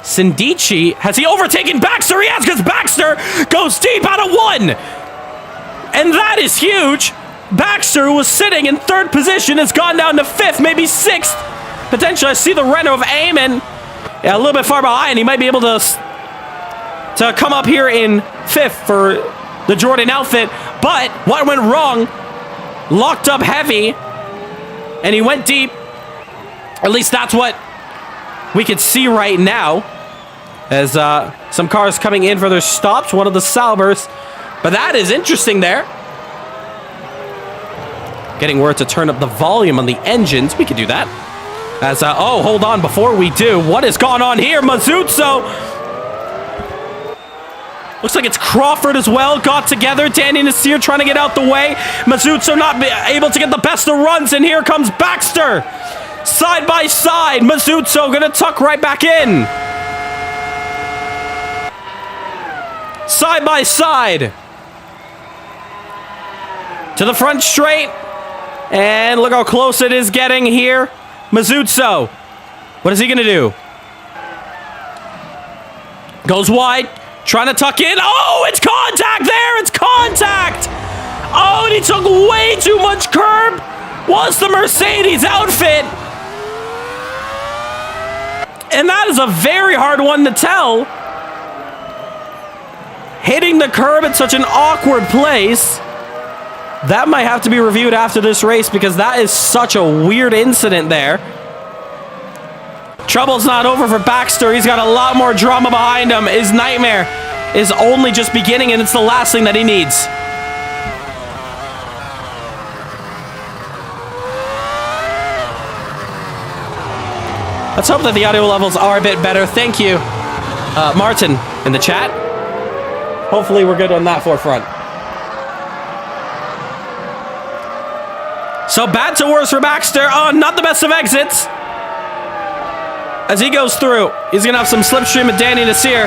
Sandici, has he overtaken Baxter? He has, because Baxter goes deep out of 1. And that is huge. Baxter, who was sitting in 3rd position, has gone down to 5th, maybe 6th. Potentially, I see the Renault of Eamon a little bit far behind. He might be able to come up here in 5th for the Jordan outfit, but what went wrong? Locked up heavy, and he went deep. At least that's what we can see right now, as some cars coming in for their stops. One of the Saubers, but that is interesting there. Getting word to turn up the volume on the engines. We could do that. As hold on, before we do, what has gone on here? Mazzuzzo. Looks like it's Crawford as well. Got together. Danny Nasseir trying to get out the way. Mazzuzzo not able to get the best of runs. And here comes Baxter. Side by side. Mazzuzzo going to tuck right back in. Side by side. To the front straight. And look how close it is getting here. Mazzuzzo. What is he going to do? Goes wide. Trying to tuck in. Oh, it's contact there. It's contact. Oh, and he took way too much curb. Was the Mercedes outfit. And that is a very hard one to tell. hitting the curb at such an awkward place. That might have to be reviewed after this race because that is such a weird incident there. Trouble's not over for Baxter. He's got a lot more drama behind him. His nightmare is only just beginning, and it's the last thing that he needs. Let's hope that the audio levels are a bit better. Thank you, Martin, in the chat. Hopefully we're good on that forefront. So bad to worse for Baxter. Oh, not the best of exits. As he goes through, he's going to have some slipstream with Danny Nasseir.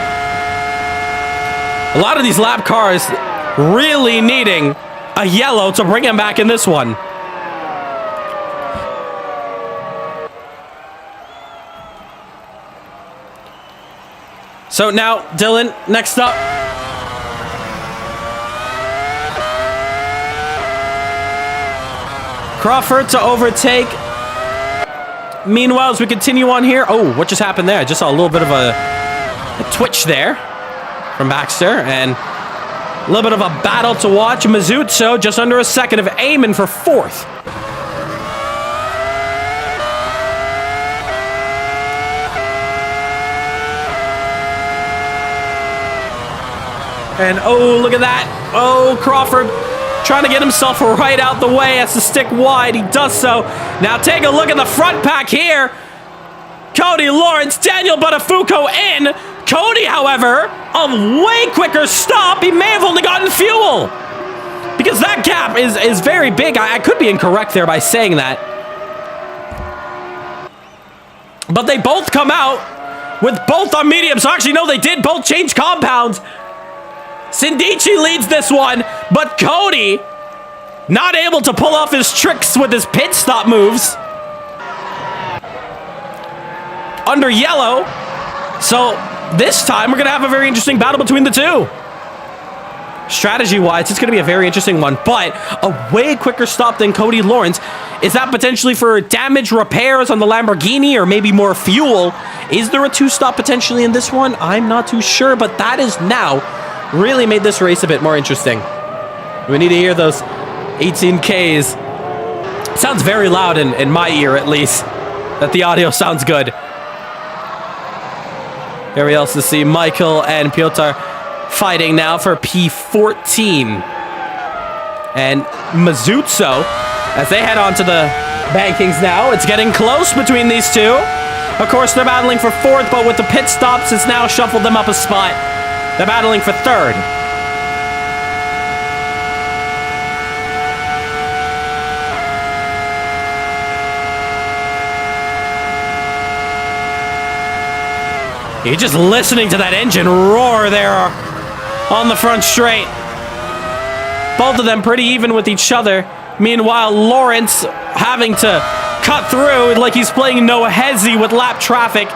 A lot of these lap cars really needing a yellow to bring him back in this one. So now, Dylan, next up. Crawford to overtake. Meanwhile, as we continue on here. Oh, what just happened there? I just saw a little bit of a twitch there from Baxter. And a little bit of a battle to watch. Mazzucco just under a second of Eamon for fourth. And oh, look at that. Oh, Crawford trying to get himself right out the way. Has to stick wide. He does so. Now take a look at the front pack here. Cody Lawrence, Daniel Buttafuoco in. Cody, however, a way quicker stop. He may have only gotten fuel. Because that gap is very big. I could be incorrect there by saying that. But they both come out with both on mediums. So actually, no, they did both change compounds. Sindici leads this one, but Cody not able to pull off his tricks with his pit stop moves. Under yellow. So this time we're going to have a very interesting battle between the two. Strategy-wise, it's going to be a very interesting one, but a way quicker stop than Cody Lawrence. Is that potentially for damage repairs on the Lamborghini or maybe more fuel? Is there a two-stop potentially in this one? I'm not too sure, but that is now really made this race a bit more interesting. We need to hear those 18Ks. It sounds very loud in my ear, at least. That the audio sounds good. Here we also see Michael and Piotr fighting now for P14. And Mazzucco, as they head on to the bankings now, it's getting close between these two. Of course, they're battling for fourth, but with the pit stops, it's now shuffled them up a spot. They're battling for third. You're just listening to that engine roar there on the front straight. Both of them pretty even with each other. Meanwhile, Lawrence having to cut through like he's playing no hezzy with lap traffic.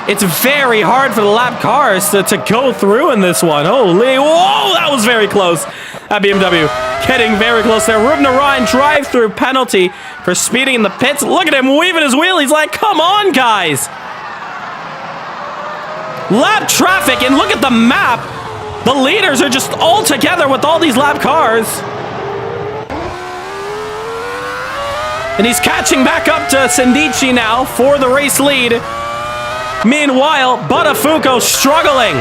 It's very hard for the lap cars to go through in this one. Holy, whoa, that was very close. That BMW getting very close there. Ruben Ryan drive-through penalty for speeding in the pits. Look at him weaving his wheel. He's like, come on, guys. Lap traffic, and look at the map. The leaders are just all together with all these lap cars. And he's catching back up to Sindici now for the race lead. Meanwhile, Buttafuoco struggling.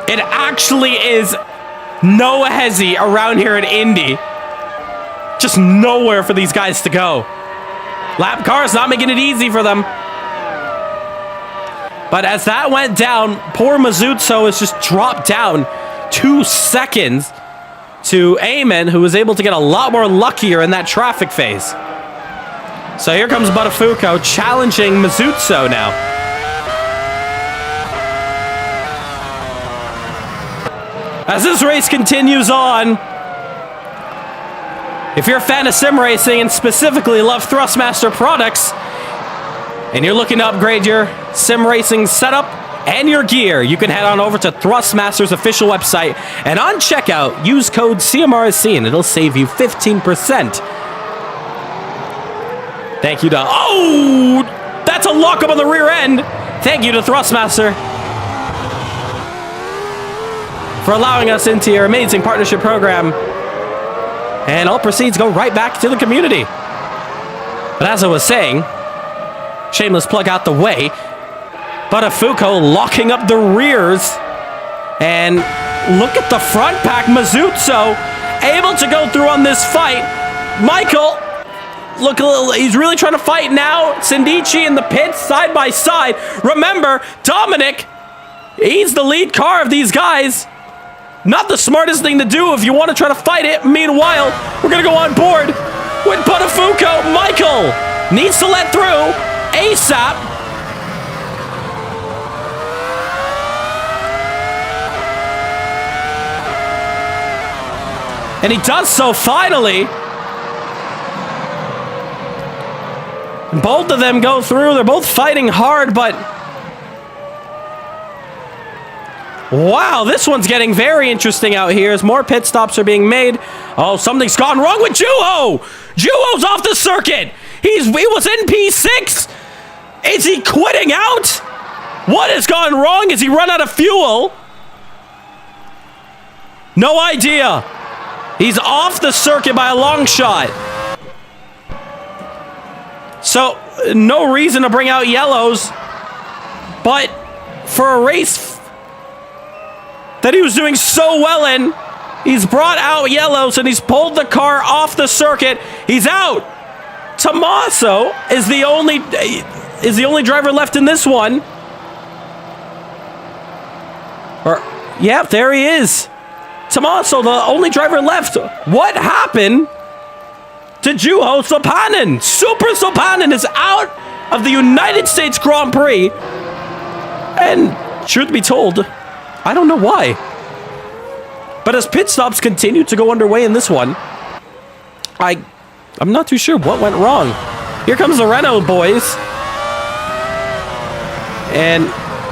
It actually is no hezzy around here at Indy. Just nowhere for these guys to go. Lap cars not making it easy for them. But as that went down, poor Mazzucco has just dropped down 2 seconds to Eamon, who was able to get a lot more luckier in that traffic phase. So here comes Buttafuoco challenging Mazzucco now. As this race continues on, if you're a fan of sim racing and specifically love Thrustmaster products, and you're looking to upgrade your sim racing setup and your gear, you can head on over to Thrustmaster's official website, and on checkout, use code CMRSC and it'll save you 15%. Thank you to... Oh! That's a lockup on the rear end. Thank you to Thrustmaster for allowing us into your amazing partnership program. And all proceeds go right back to the community. But as I was saying, shameless plug out the way, Buttafuoco locking up the rears. And look at the front pack. Mazuzzo able to go through on this fight. Michael, look a little, he's really trying to fight now. Sindici in the pits, side by side. Remember, Dominic, he's the lead car of these guys. Not the smartest thing to do if you want to try to fight it. Meanwhile, we're going to go on board with Buttafuoco. Michael needs to let through ASAP. And he does so finally. And both of them go through. They're both fighting hard, but wow, this one's getting very interesting out here as more pit stops are being made. Oh, something's gone wrong with Juho. Juho's off the circuit. He was in P6. Is he quitting out? What has gone wrong? Has he run out of fuel? No idea. He's off the circuit by a long shot. So, no reason to bring out yellows. But for a race that he was doing so well in, he's brought out yellows and he's pulled the car off the circuit. He's out. Tommaso is the only driver left in this one. Yeah, there he is. Tommaso, the only driver left. What happened to Juho Sopanen? Super Sopanen is out of the United States Grand Prix. And truth be told, I don't know why. But as pit stops continue to go underway in this one, I'm not too sure what went wrong. Here comes the Renault boys. And,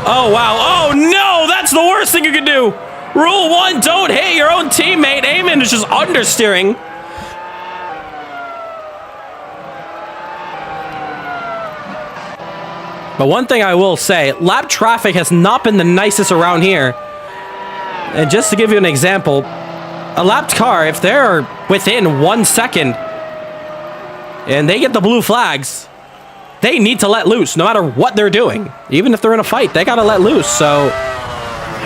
oh wow, oh no, that's the worst thing you can do. Rule 1, don't hit your own teammate. Eamon is just understeering. But one thing I will say, lap traffic has not been the nicest around here. And just to give you an example, a lapped car, if they're within 1 second and they get the blue flags, they need to let loose no matter what they're doing. Even if they're in a fight, they gotta let loose. So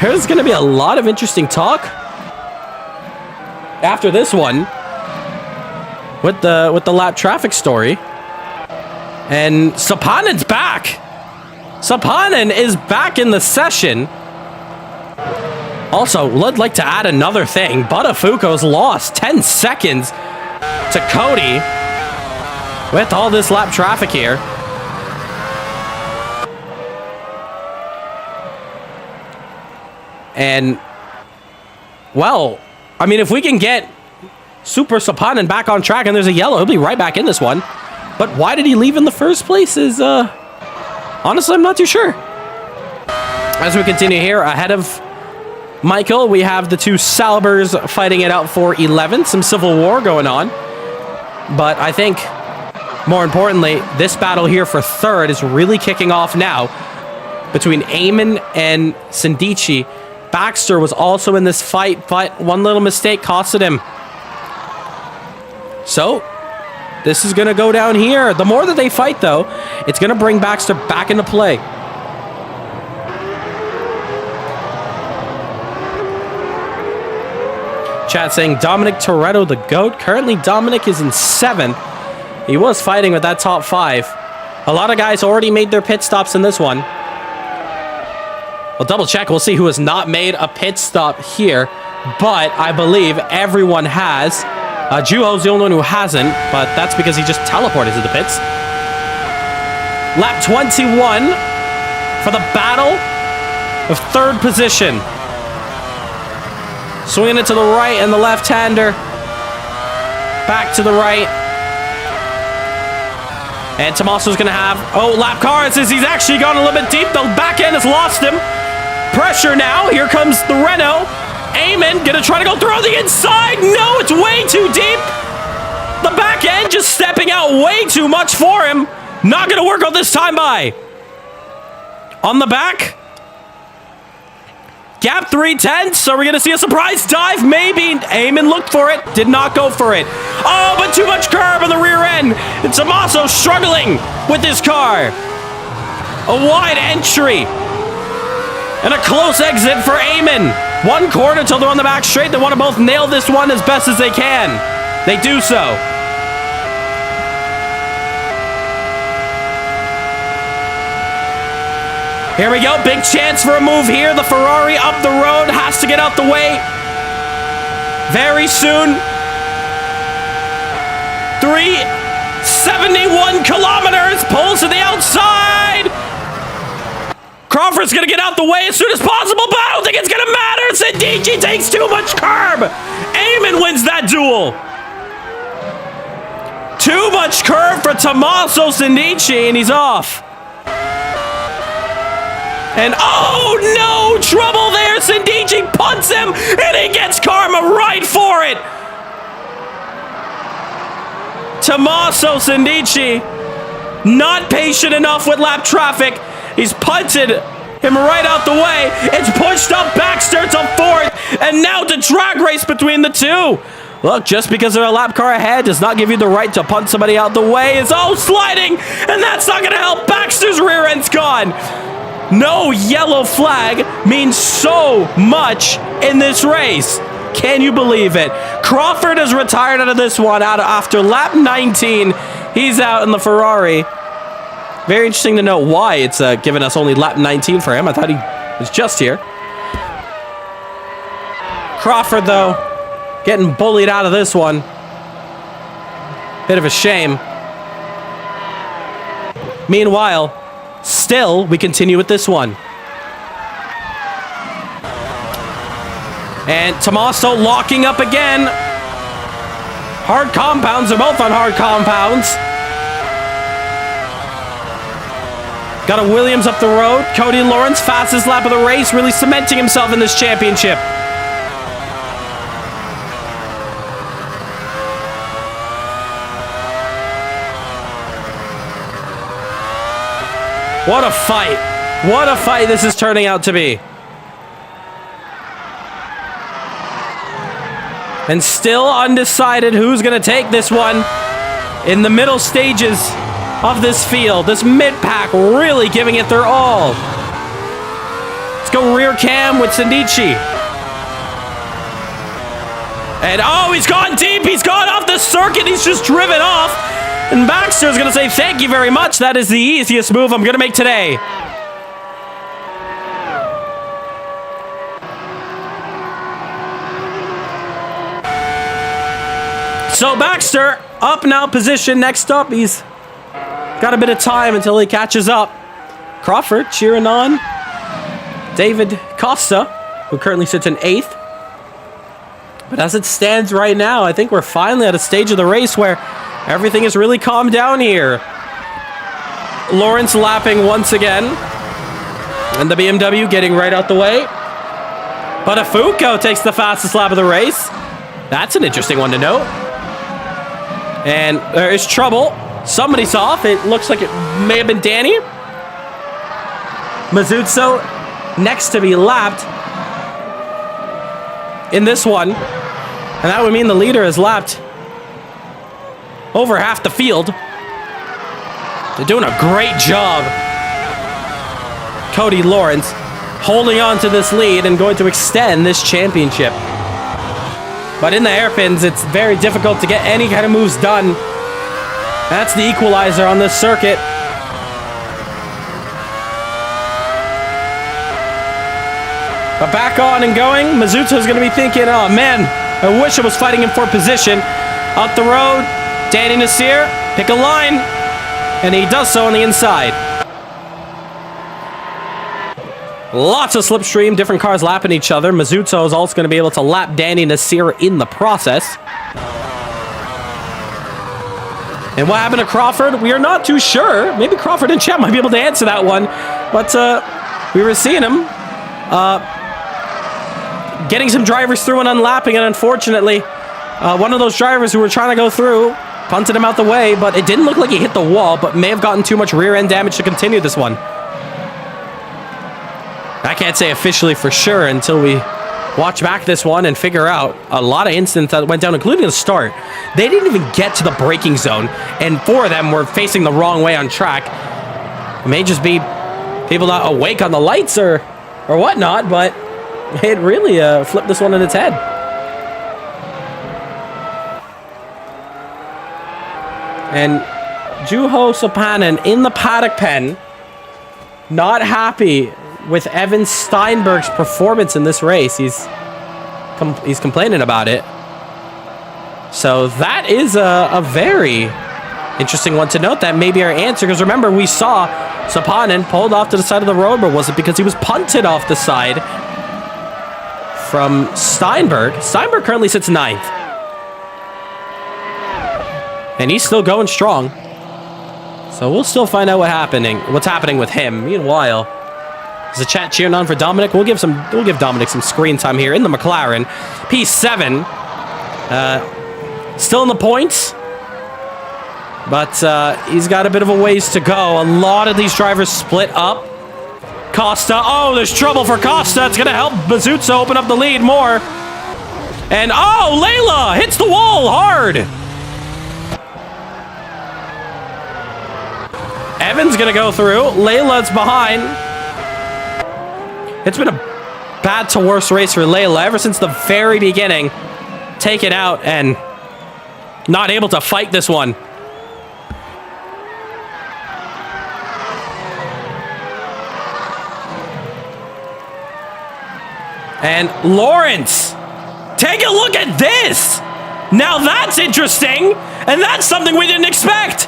there's going to be a lot of interesting talk after this one with the lap traffic story. And Sopanen's back. Sopanen is back in the session. Also, I'd like to add another thing. Buttafuoco's lost 10 seconds to Cody with all this lap traffic here. And, well, I mean, if we can get Super Sopanen back on track and there's a yellow, he'll be right back in this one. But why did he leave in the first place is, honestly, I'm not too sure. As we continue here, ahead of Michael, we have the two Salbers fighting it out for 11th. Some civil war going on. But I think, more importantly, this battle here for third is really kicking off now between Eamon and Sindici. Baxter was also in this fight, but one little mistake costed him. So, this is going to go down here. The more that they fight, though, it's going to bring Baxter back into play. Chat saying Dominic Toretto, the GOAT. Currently, Dominic is in 7th. He was fighting with that top 5. A lot of guys already made their pit stops in this one. We'll double check. We'll see who has not made a pit stop here. But I believe everyone has. Juho's the only one who hasn't, but that's because he just teleported to the pits. Lap 21 for the battle of third position. Swinging it to the right and the left-hander. Back to the right. And Tommaso's going to have... Oh, lap car. It says he's actually gone a little bit deep. The back end has lost him. Pressure now. Here comes the Renault. Eamon going to try to go through on the inside. No, it's way too deep. The back end just stepping out way too much for him. Not going to work on this time by. On the back. Gap 3/10. So we're going to see a surprise dive. Maybe. Eamon looked for it. Did not go for it. Oh, but too much curb on the rear end. And Tommaso struggling with this car. A wide entry. And a close exit for Eamon. 1 corner till they're on the back straight. They want to both nail this one as best as they can. They do so. Here we go. Big chance for a move here. The Ferrari up the road has to get out the way very soon. 371 kilometers. Pulls to the outside. Crawford's going to get out the way as soon as possible, but I don't think it's going to matter. Sindici takes too much curb. Eamon wins that duel. Too much curve for Tommaso Sindici, and he's off. And oh no, trouble there. Sindici punts him, and he gets karma right for it. Tommaso Sindici, not patient enough with lap traffic. He's punted him right out the way. It's pushed up Baxter to 4th, and now the drag race between the two. Look, just because they're a lap car ahead does not give you the right to punt somebody out the way. It's all sliding, and that's not going to help. Baxter's rear end's gone. No yellow flag means so much in this race. Can you believe it? Crawford is retired out of this one after lap 19. He's out in the Ferrari. Very interesting to know why it's given us only lap 19 for him. I thought he was just here. Crawford, though, getting bullied out of this one. Bit of a shame. Meanwhile, still, we continue with this one. And Tommaso locking up again. Hard compounds. They're both on hard compounds. Got a Williams up the road. Cody Lawrence, fastest lap of the race, really cementing himself in this championship. What a fight. What a fight this is turning out to be. And still undecided who's going to take this one in the middle stages of this field. This mid-pack really giving it their all. Let's go rear cam with Sindici. And oh, he's gone deep. He's gone off the circuit. He's just driven off. And Baxter's going to say, thank you very much. That is the easiest move I'm going to make today. So Baxter up now, position next up. He's got a bit of time until he catches up. Crawford cheering on David Costa, who currently sits in 8th. But as it stands right now, I think we're finally at a stage of the race where everything is really calmed down here. Lawrence lapping once again. And the BMW getting right out the way. But Afuco takes the fastest lap of the race. That's an interesting one to note. And there is trouble. Somebody's off. It looks like it may have been Danny. Mazuzzo next to be lapped in this one. And that would mean the leader has lapped over half the field. They're doing a great job. Cody Lawrence holding on to this lead and going to extend this championship. But in the hairpins, it's very difficult to get any kind of moves done. That's the equalizer on this circuit. But back on and going, Mazzuto's going to be thinking, oh man, I wish I was fighting him for position. Up the road, Danny Nasseir, pick a line, and he does so on the inside. Lots of slipstream, different cars lapping each other. Mazzuto is also going to be able to lap Danny Nasseir in the process. And what happened to Crawford? We are not too sure. Maybe Crawford and Chet might be able to answer that one. But we were seeing him getting some drivers through and unlapping, and unfortunately, one of those drivers who were trying to go through punted him out the way, but it didn't look like he hit the wall, but may have gotten too much rear end damage to continue this one. I can't say officially for sure until we watch back this one and figure out a lot of incidents that went down, including the start. They didn't even get to the braking zone, and 4 of them were facing the wrong way on track. It may just be people not awake on the lights or whatnot, but it really flipped this one on its head. And Juho Sopanen in the paddock pen, not happy with Evan Steinberg's performance in this race. He's complaining about it. So that is a very interesting one to note. That may be our answer, because remember, we saw Sopanen pulled off to the side of the road, but was it because he was punted off the side from Steinberg? Steinberg currently sits 9th. And he's still going strong. So we'll still find out what's happening with him. Meanwhile, there's a chat cheering on for Dominic. We'll give Dominic some screen time here in the McLaren. P7. Still in the points. But he's got a bit of a ways to go. A lot of these drivers split up. Costa. Oh, there's trouble for Costa. It's going to help Bazuzzo open up the lead more. And oh, Layla hits the wall hard. Evan's going to go through. Layla's behind. It's been a bad to worse race for Layla ever since the very beginning. Taken out and not able to fight this one. And Lawrence, take a look at this. Now that's interesting, and that's something we didn't expect.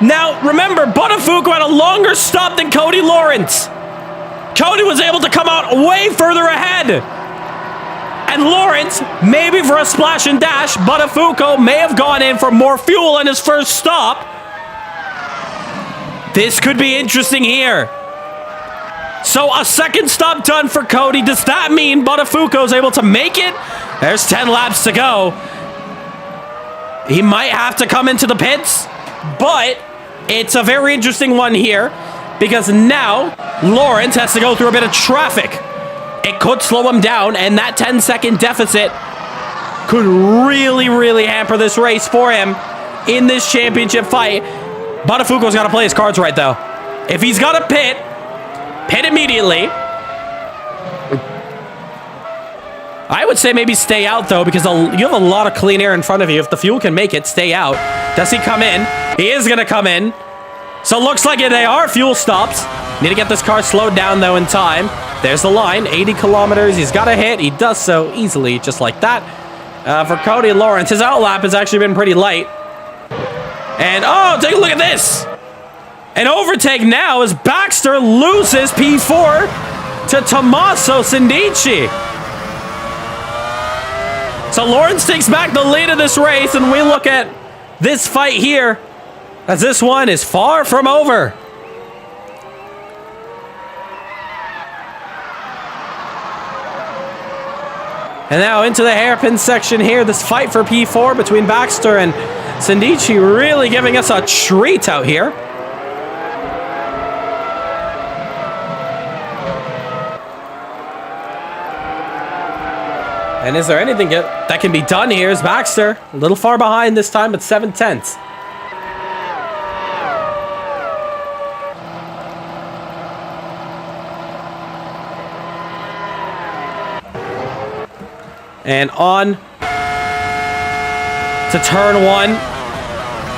Now, remember, Botafogo had a longer stop than Cody Lawrence. Cody was able to come out way further ahead. And Lawrence, maybe for a splash and dash, Botafogo may have gone in for more fuel on his first stop. This could be interesting here. So a second stop done for Cody. Does that mean Botafogo is able to make it? There's 10 laps to go. He might have to come into the pits, but it's a very interesting one here because now Lawrence has to go through a bit of traffic. It could slow him down, and that 10-second deficit could really, really hamper this race for him in this championship fight. Botafogo's got to play his cards right, though. If he's got to pit immediately. I would say maybe stay out, though, because you have a lot of clean air in front of you. If the fuel can make it, stay out. Does he come in? He is going to come in. So it looks like they are fuel stops. Need to get this car slowed down, though, in time. There's the line, 80 kilometers. He's got a hit. He does so easily, just like that. For Cody Lawrence, his outlap has actually been pretty light. And, oh, take a look at this. An overtake now as Baxter loses P4 to Tommaso Sindici. So Lawrence takes back the lead of this race, and we look at this fight here as this one is far from over. And now into the hairpin section here, this fight for P4 between Baxter and Sindici really giving us a treat out here. And is there anything that can be done here? Is Baxter a little far behind this time, but 7/10. And on to turn 1.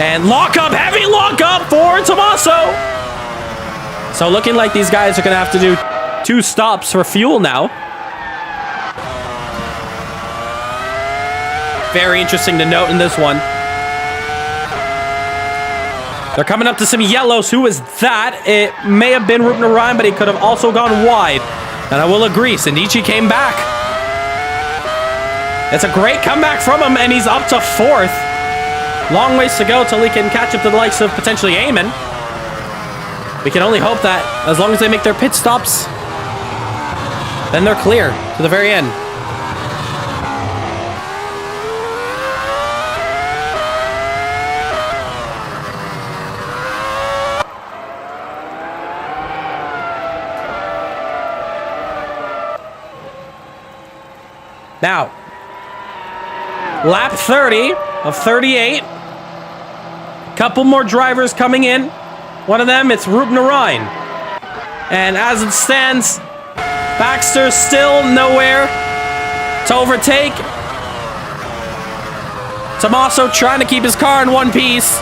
And lock up, heavy lock up for Tommaso. So looking like these guys are going to have to do 2 stops for fuel now. Very interesting to note in this one. They're coming up to some yellows. Who is that? It may have been Ruben Orion, but he could have also gone wide. And I will agree, Sindici came back. It's a great comeback from him, and he's up to 4th. Long ways to go till he can catch up to the likes of potentially Eamon. We can only hope that as long as they make their pit stops, then they're clear to the very end. Now, lap 30 of 38. Couple more drivers coming in. One of them, it's Ruben Ryan. And as it stands, Baxter's still nowhere to overtake. Tommaso trying to keep his car in one piece.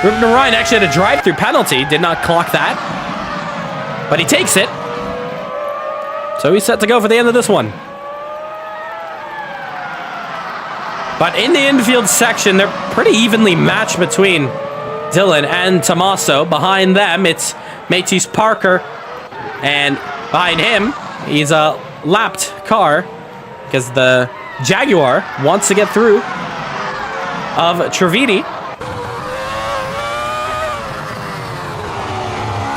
Ruben Ryan actually had a drive-through penalty. Did not clock that. But he takes it. So he's set to go for the end of this one. But in the infield section, they're pretty evenly matched between Dylan and Tommaso. Behind them, it's Matisse Parker. And behind him, he's a lapped car because the Jaguar wants to get through of Trividi.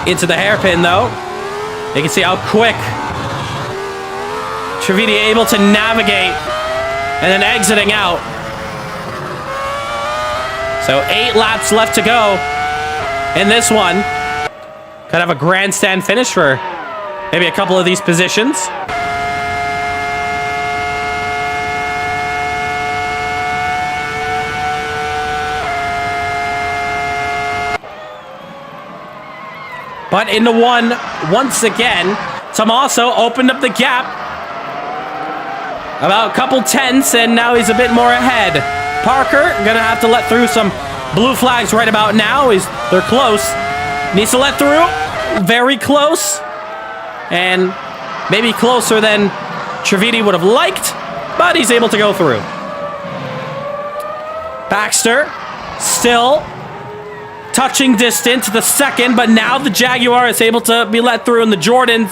Into the hairpin, though. You can see how quick Trividi able to navigate and then exiting out. So 8 laps left to go in this one. Kind of a grandstand finish for maybe a couple of these positions. But in the one, once again, Tommaso opened up the gap. About a couple tenths, and now he's a bit more ahead. Parker gonna have to let through some blue flags right about now. They're close. Needs to let through. Very close. And maybe closer than Trividi would have liked, but he's able to go through. Baxter still touching distance to the second, but now the Jaguar is able to be let through, and the Jordan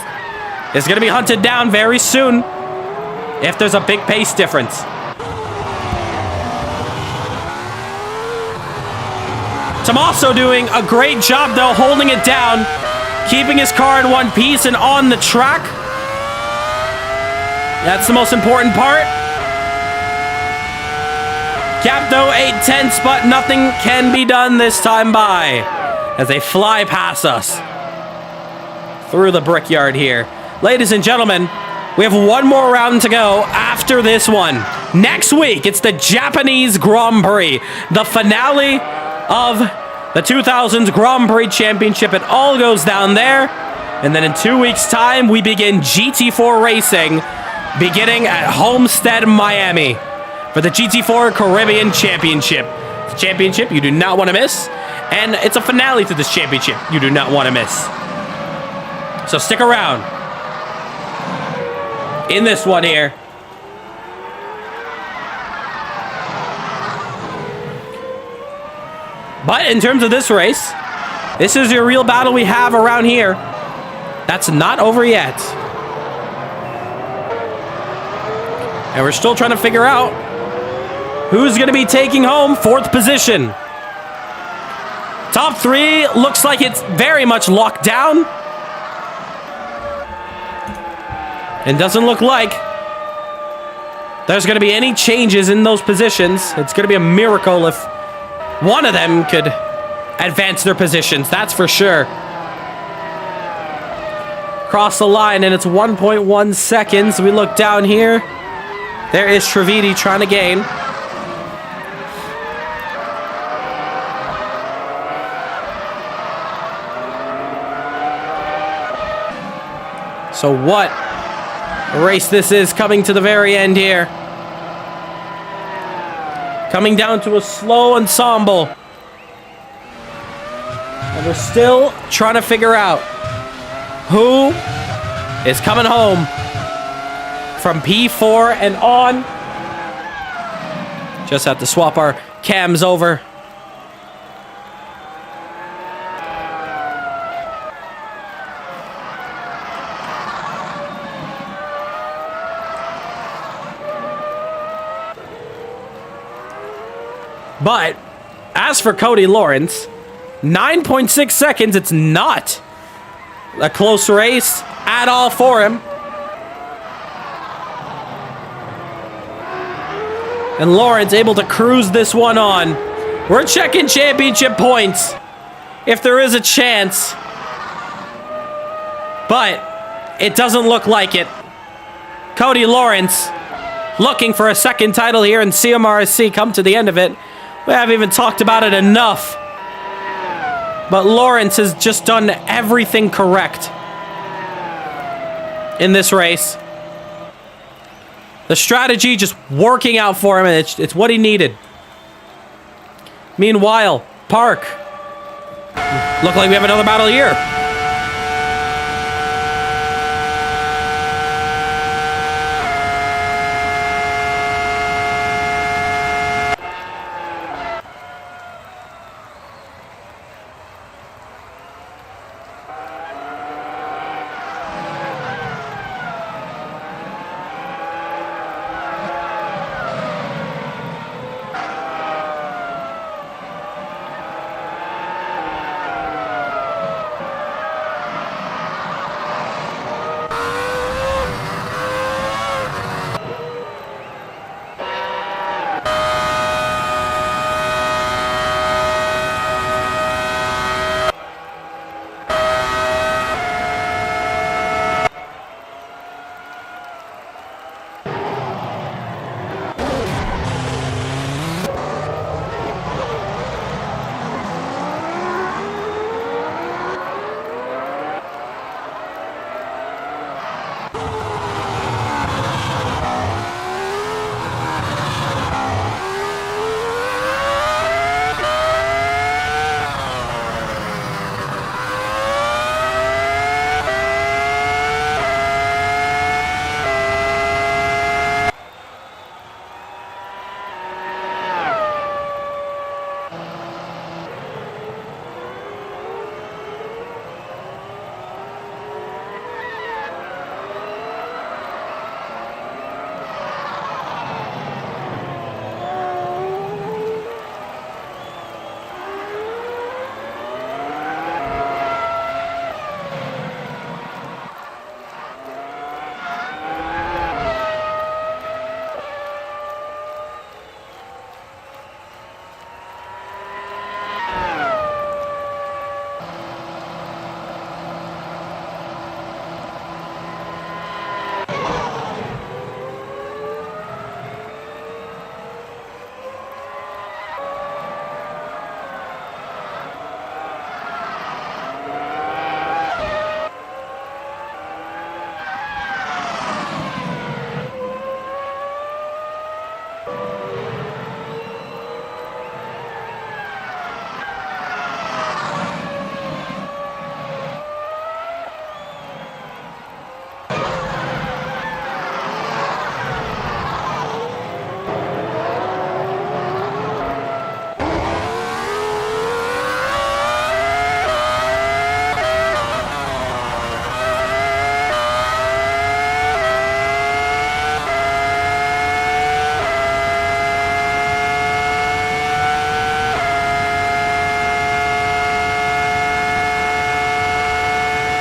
is going to be hunted down very soon if there's a big pace difference. Tommaso doing a great job, though, holding it down, keeping his car in one piece and on the track. That's the most important part. Gap, though, 8 tenths, but nothing can be done this time by as they fly past us through the brickyard here. Ladies and gentlemen, we have one more round to go after this one. Next week, it's the Japanese Grand Prix, the finale of the 2000s Grand Prix Championship. It all goes down there. And then in 2 weeks' time, we begin GT4 racing, beginning at Homestead, Miami, for the GT4 Caribbean Championship. It's a championship you do not want to miss. And it's a finale to this championship you do not want to miss. So stick around in this one here. But in terms of this race, this is your real battle we have around here. That's not over yet. And we're still trying to figure out who's going to be taking home 4th position. Top 3 looks like it's very much locked down. And doesn't look like there's going to be any changes in those positions. It's going to be a miracle if one of them could advance their positions, that's for sure. Cross the line, and it's 1.1 seconds. We look down here. There is Trividi trying to gain. So what a race this is, coming to the very end here. Coming down to a slow ensemble. And we're still trying to figure out who is coming home from P4 and on. Just have to swap our cams over. But as for Cody Lawrence, 9.6 seconds, it's not a close race at all for him. And Lawrence able to cruise this one on. We're checking championship points if there is a chance. But it doesn't look like it. Cody Lawrence looking for a second title here in CMRSC. Come to the end of it. We haven't even talked about it enough. But Lawrence has just done everything correct in this race. The strategy just working out for him, and it's what he needed. Meanwhile, Park. Look like we have another battle here.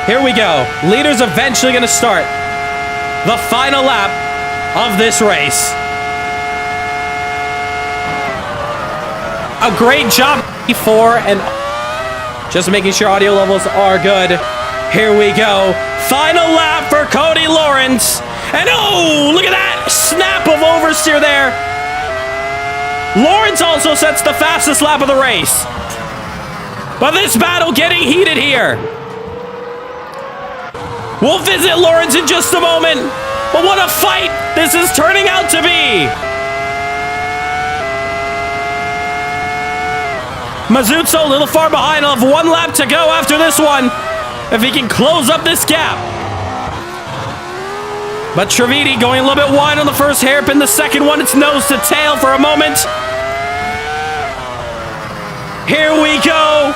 Here we go. Leader's eventually going to start the final lap of this race. A great job before, and just making sure audio levels are good. Here we go. Final lap for Cody Lawrence. And oh, look at that snap of oversteer there. Lawrence also sets the fastest lap of the race. But this battle getting heated here. We'll visit Lawrence in just a moment. But what a fight this is turning out to be. Mazzucco a little far behind. He'll have one lap to go after this one, if he can close up this gap. But Trividi going a little bit wide on the first hairpin. The second one, it's nose to tail for a moment. Here we go.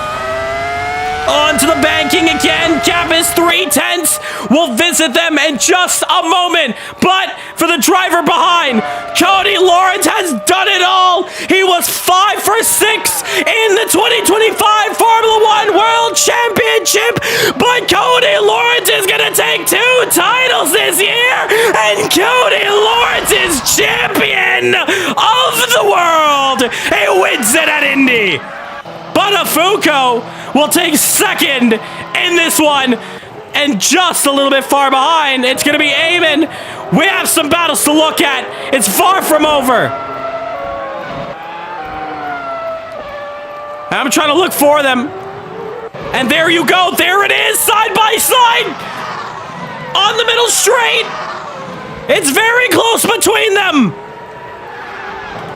On to the banking again. Gap is 3/10. We'll visit them in just a moment. But for the driver behind, Cody Lawrence has done it all. He was 5 for 6 in the 2025 Formula One World Championship. But Cody Lawrence is going to take 2 titles this year. And Cody Lawrence is champion of the world. He wins it at Indy. Botafuoco will take second in this one, and just a little bit far behind, it's going to be Eamon We have some battles to look at. It's far from over. I'm trying to look for them. And there you go. There it is, side by side. On the middle straight. It's very close between them.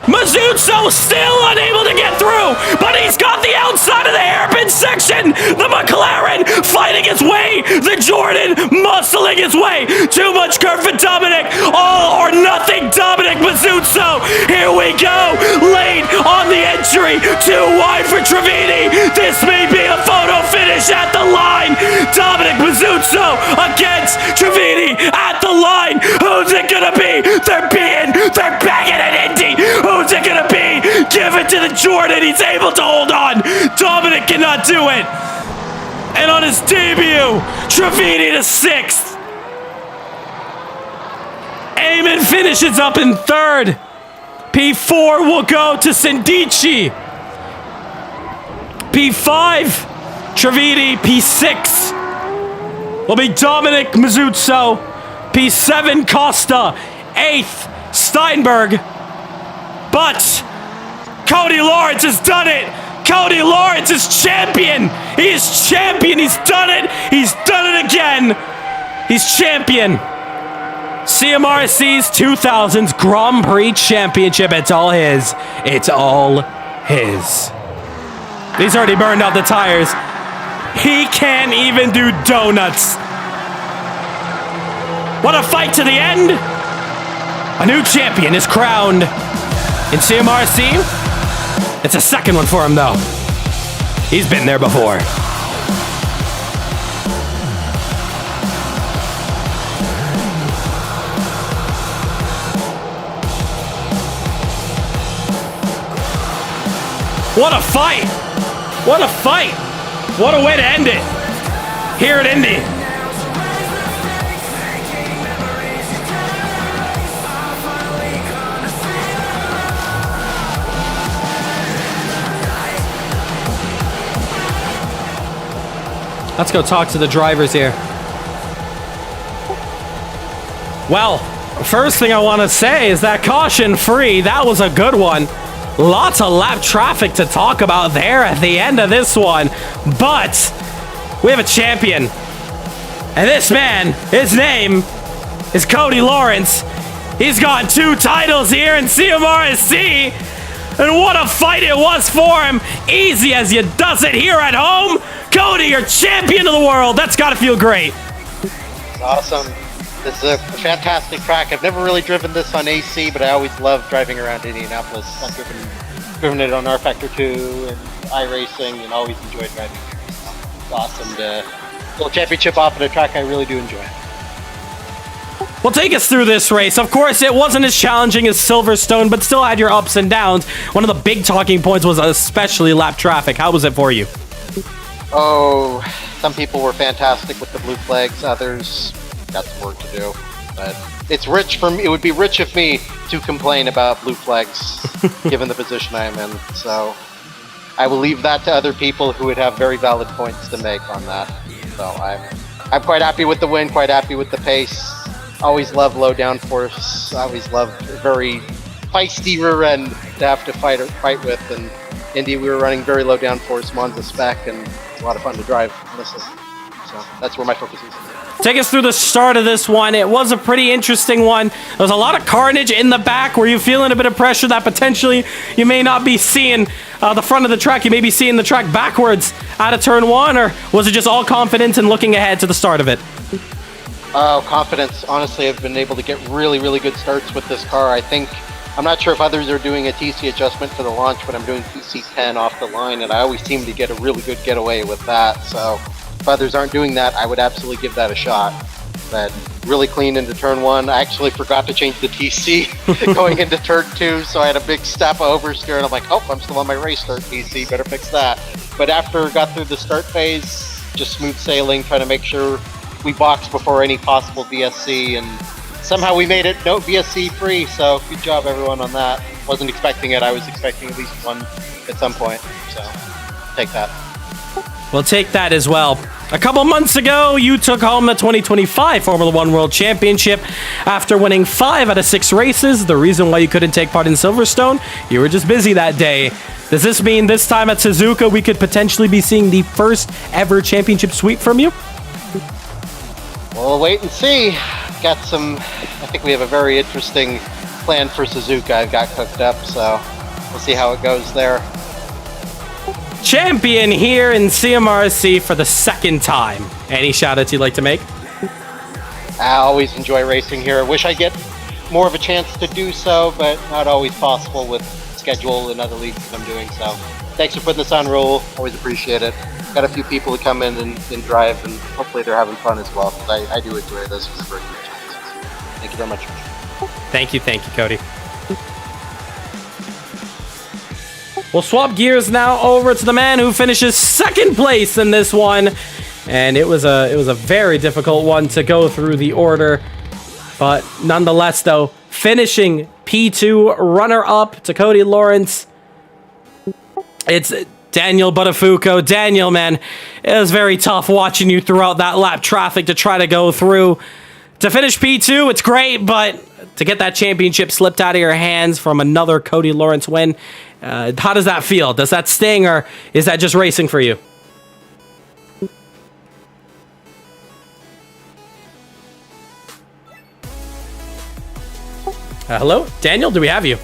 Mazzucco still unable to get through, but he's got the outside of the hairpin section. The McLaren fighting its way. The Jordan muscling its way. Too much curve for Dominic. All or nothing, Dominic Mazzucco. Here we go. Late on the entry. Too wide for Trevini. This may be a photo finish at the line. Dominic Mazzucco against Trevini at the line. Who's it gonna be? They're banging at Indy. Who's it gonna be? Give it to the Jordan. He's able to hold on. Dominic cannot do it. And on his debut, Trevini to 6th. Eamon finishes up in 3rd. P4 will go to Sindici. P5, Trevini. P6 will be Dominic Mazzucco. P7, Costa. 8th, Steinberg. But Cody Lawrence has done it. Cody Lawrence is champion. He is champion. He's done it. He's done it again. He's champion. CMRSC's 2000s Grand Prix Championship. It's all his. It's all his. He's already burned out the tires. He can't even do donuts. What a fight to the end. A new champion is crowned. In CMRC, it's a second one for him, though. He's been there before. What a fight! What a fight! What a way to end it here at Indy. Let's go talk to the drivers here. Well, first thing I want to say is that caution free, that was a good one. Lots of lap traffic to talk about there at the end of this one. But we have a champion. And this man, his name is Cody Lawrence. He's got 2 titles here in CMRSC. And what a fight it was for him. Easy as you does it here at home. Cody, you're champion of the world. That's got to feel great. It's awesome. This is a fantastic track. I've never really driven this on AC, but I always love driving around Indianapolis. I've driven it on R Factor 2 and iRacing and always enjoyed driving here. So it's awesome to pull a championship off at a track I really do enjoy. Well, take us through this race. Of course, it wasn't as challenging as Silverstone, but still had your ups and downs. One of the big talking points was especially lap traffic. How was it for you? Oh, some people were fantastic with the blue flags. Others got some work to do. But it's rich for me. It would be rich of me to complain about blue flags, given the position I am in. So I will leave that to other people who would have very valid points to make on that. So I'm quite happy with the win. Quite happy with the pace. Always love low downforce. Always love very feisty rear end to have to fight with. And Indy, we were running very low downforce Monza spec, and it's a lot of fun to drive, honestly. So that's where my focus is. Take us through the start of this one. It was a pretty interesting one. There was a lot of carnage in the back. Were you feeling a bit of pressure that potentially you may not be seeing the front of the track? You may be seeing the track backwards out of turn 1, or was it just all confidence and looking ahead to the start of it? Oh, confidence. Honestly, I've been able to get really, really good starts with this car. I'm not sure if others are doing a TC adjustment for the launch, but I'm doing TC10 off the line, and I always seem to get a really good getaway with that. So if others aren't doing that, I would absolutely give that a shot. But really clean into turn 1. I actually forgot to change the TC going into turn 2, so I had a big step of oversteer, and I'm like, oh, I'm still on my race start TC, better fix that. But after I got through the start phase, just smooth sailing, trying to make sure we boxed before any possible VSC, and somehow we made it no VSC free, so good job everyone on that. Wasn't expecting it. I was expecting at least one at some point, so take that. We'll take that as well. A couple months ago, you took home the 2025 Formula One World Championship after winning 5 out of 6 races. The reason why you couldn't take part in Silverstone, you were just busy that day. Does this mean this time at Suzuka, we could potentially be seeing the first ever championship sweep from you? We'll wait and see. I think we have a very interesting plan for Suzuka I've got cooked up, so we'll see how it goes there. Champion here in CMRSC for the second time. Any shout-outs you'd like to make? I always enjoy racing here. I wish I get more of a chance to do so, but not always possible with schedule and other leagues that I'm doing. So thanks for putting this on, Rahul. Always appreciate it. Got a few people to come in and drive, and hopefully they're having fun as well, because I do enjoy this. It's a great chance. Thank you very much. Thank you, Cody. We'll swap gears now over to the man who finishes second place in this one. And it was a very difficult one to go through the order. But nonetheless, though, finishing P2 runner-up to Cody Lawrence. It's Daniel Buttafuoco. Daniel, man, it was very tough watching you throughout that lap traffic to try to go through. To finish P2, it's great, but to get that championship slipped out of your hands from another Cody Lawrence win, how does that feel? Does that sting, or is that just racing for you? Hello? Daniel, do we have you?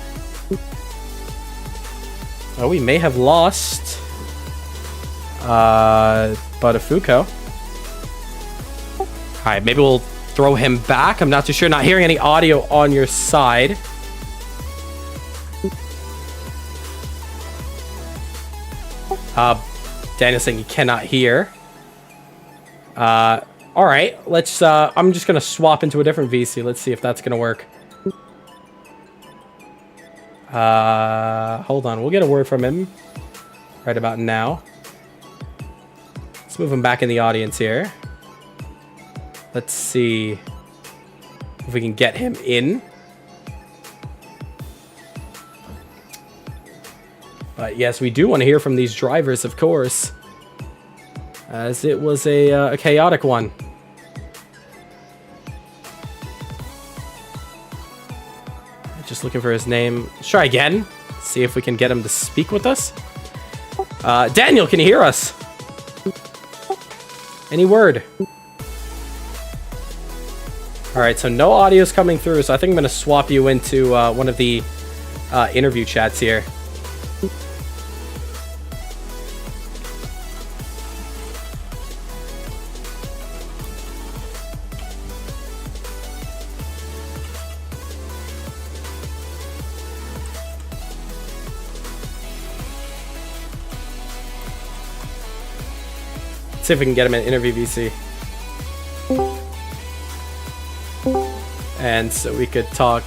Oh, we may have lost Buttafuoco. All right, maybe we'll throw him back. I'm not too sure. Not hearing any audio on your side. Daniel's saying you cannot hear. All right, let's. I'm just gonna swap into a different VC. Let's see if that's gonna work. Hold on. We'll get a word from him right about now. Let's move him back in the audience here. Let's see if we can get him in. But yes, we do want to hear from these drivers, of course, as it was a chaotic one. Just looking for his name. Let's try again. See if we can get him to speak with us. Daniel, can you hear us? Any word? All right, so no audio's coming through, so I think I'm going to swap you into one of the interview chats here. Let's see if we can get him an interview VC. And so we could talk.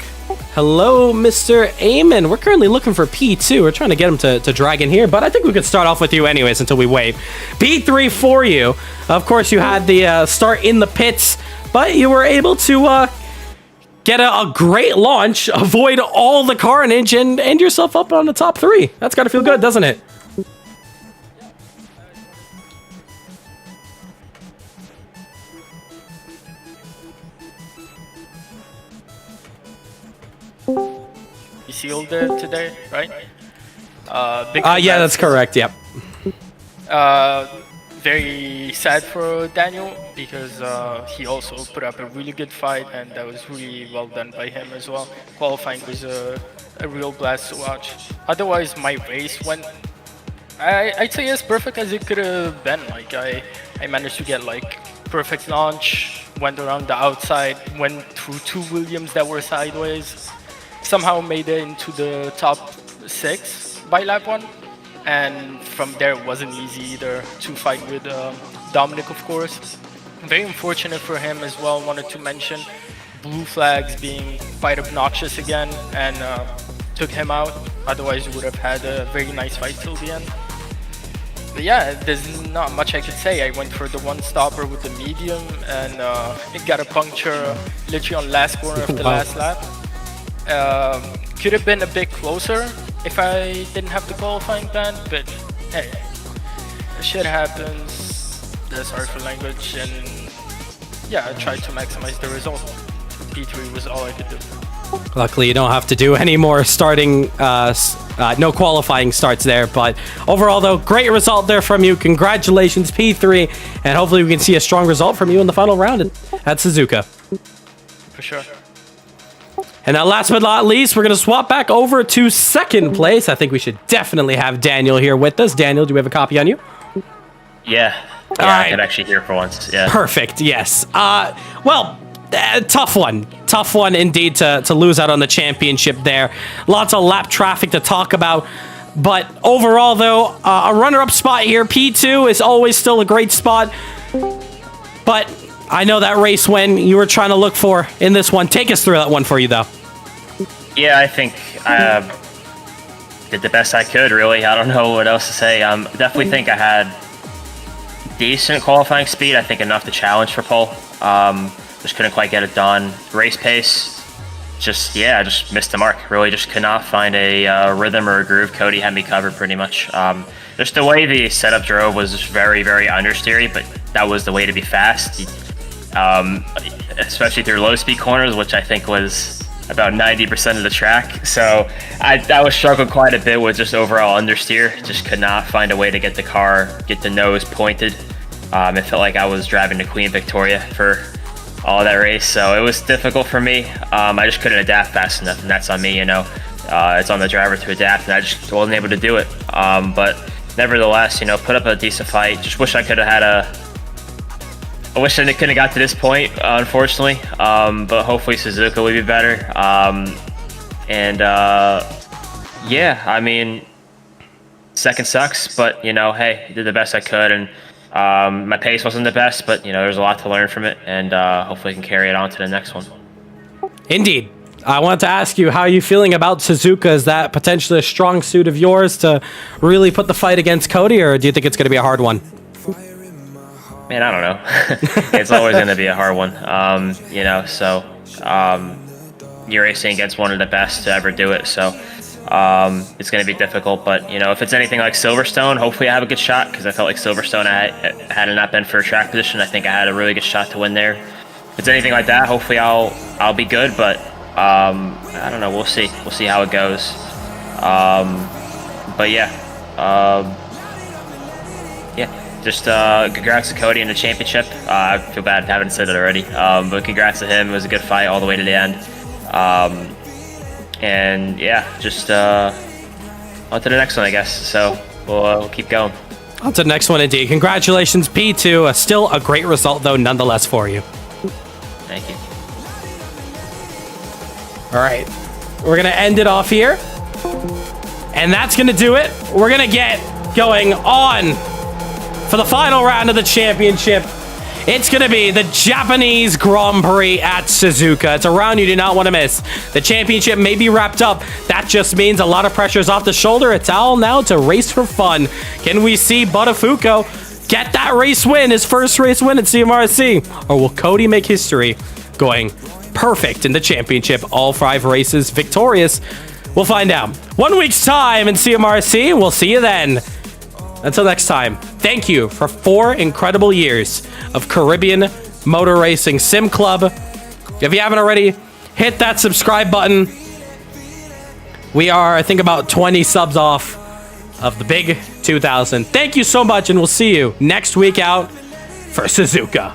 Hello, Mr. Eamon. We're currently looking for P2. We're trying to get him to drag in here, but I think we could start off with you anyways until we wait. P3 for you. Of course, you had the start in the pits, but you were able to get a great launch, avoid all the carnage, and end yourself up on the top 3. That's got to feel good, doesn't it? Sealed today, right? Yeah, that's correct. Yep. Very sad for Daniel because he also put up a really good fight, and that was really well done by him as well. Qualifying was a real blast to watch. Otherwise, my race went, I'd say as perfect as it could have been. Like I managed to get like perfect launch, went around the outside, went through 2 Williams that were sideways. Somehow made it into the top 6 by lap 1, and from there it wasn't easy either to fight with Dominic, of course. Very unfortunate for him as well. Wanted to mention blue flags being quite obnoxious again and took him out. Otherwise we would have had a very nice fight till the end. But yeah, there's not much I could say. I went for the one stopper with the medium, and it got a puncture literally on last corner of the last lap. Could have been a bit closer if I didn't have the qualifying ban, but hey, shit happens. sorry for language, and yeah, I tried to maximize the result. P3 was all I could do. Luckily, you don't have to do any more starting, no qualifying starts there. But overall, though, great result there from you. Congratulations, P3. And hopefully we can see a strong result from you in the final round at Suzuka. For sure. And now last but not least, we're going to swap back over to second place. I think we should definitely have Daniel here with us. Daniel, do we have a copy on you? Yeah. All right. I could actually hear for once. Yeah. Perfect. Yes. Well, tough one. Tough one indeed to lose out on the championship there. Lots of lap traffic to talk about. But overall, though, a runner-up spot here, P2, is always still a great spot. But I know that race win you were trying to look for in this one. Take us through that one for you, though. Yeah, I think I did the best I could, really. I don't know what else to say. Definitely think I had decent qualifying speed. I think enough to challenge for pole. Just couldn't quite get it done. Race pace, just missed the mark. Really just could not find a rhythm or a groove. Cody had me covered pretty much. Just the way the setup drove was just very, very understeery, but that was the way to be fast. Especially through low speed corners, which I think was about 90% of the track. So I was struggling quite a bit with just overall understeer. Just could not find a way to get the car, get the nose pointed. It felt like I was driving to Queen Victoria for all that race, so it was difficult for me. I just couldn't adapt fast enough, and that's on me, you know. It's on the driver to adapt, and I just wasn't able to do it. But nevertheless, you know, put up a decent fight. Just wish I could have had I wish I couldn't have got to this point, unfortunately. But hopefully Suzuka will be better. Yeah, I mean, second sucks, but you know, hey, did the best I could, and my pace wasn't the best, but you know, there's a lot to learn from it, and hopefully I can carry it on to the next one. Indeed. I wanted to ask you, how are you feeling about Suzuka? Is that potentially a strong suit of yours to really put the fight against Cody, or do you think it's going to be a hard one? Man, I don't know. It's always going to be a hard one. You know, so you're racing against one of the best to ever do it, so it's going to be difficult. But you know, if it's anything like Silverstone, hopefully I have a good shot, because I felt like Silverstone, had it not been for track position, I think I had a really good shot to win there. If it's anything like that, hopefully I'll be good. But I don't know. We'll see. We'll see how it goes. But yeah. Just congrats to Cody in the championship. I feel bad having said it already, but congrats to him. It was a good fight all the way to the end. And yeah, just on to the next one, I guess. So we'll keep going. On to the next one, indeed. Congratulations, P2. Still a great result, though, nonetheless, for you. Thank you. All right. We're going to end it off here. And that's going to do it. We're going to get going on for the final round of the championship. It's going to be the Japanese Grand Prix at Suzuka. It's a round you do not want to miss. The championship may be wrapped up. That just means a lot of pressure is off the shoulder. It's all now to race for fun. Can we see Buttafuoco get that race win, his first race win at CMRSC? Or will Cody make history going perfect in the championship, all 5 races victorious? We'll find out 1 week's time in CMRC. We'll see you then. Until next time, thank you for 4 incredible years of Caribbean Motor Racing Sim Club. If you haven't already, hit that subscribe button. We are, I think, about 20 subs off of the big 2000. Thank you so much, and we'll see you next week out for Suzuka.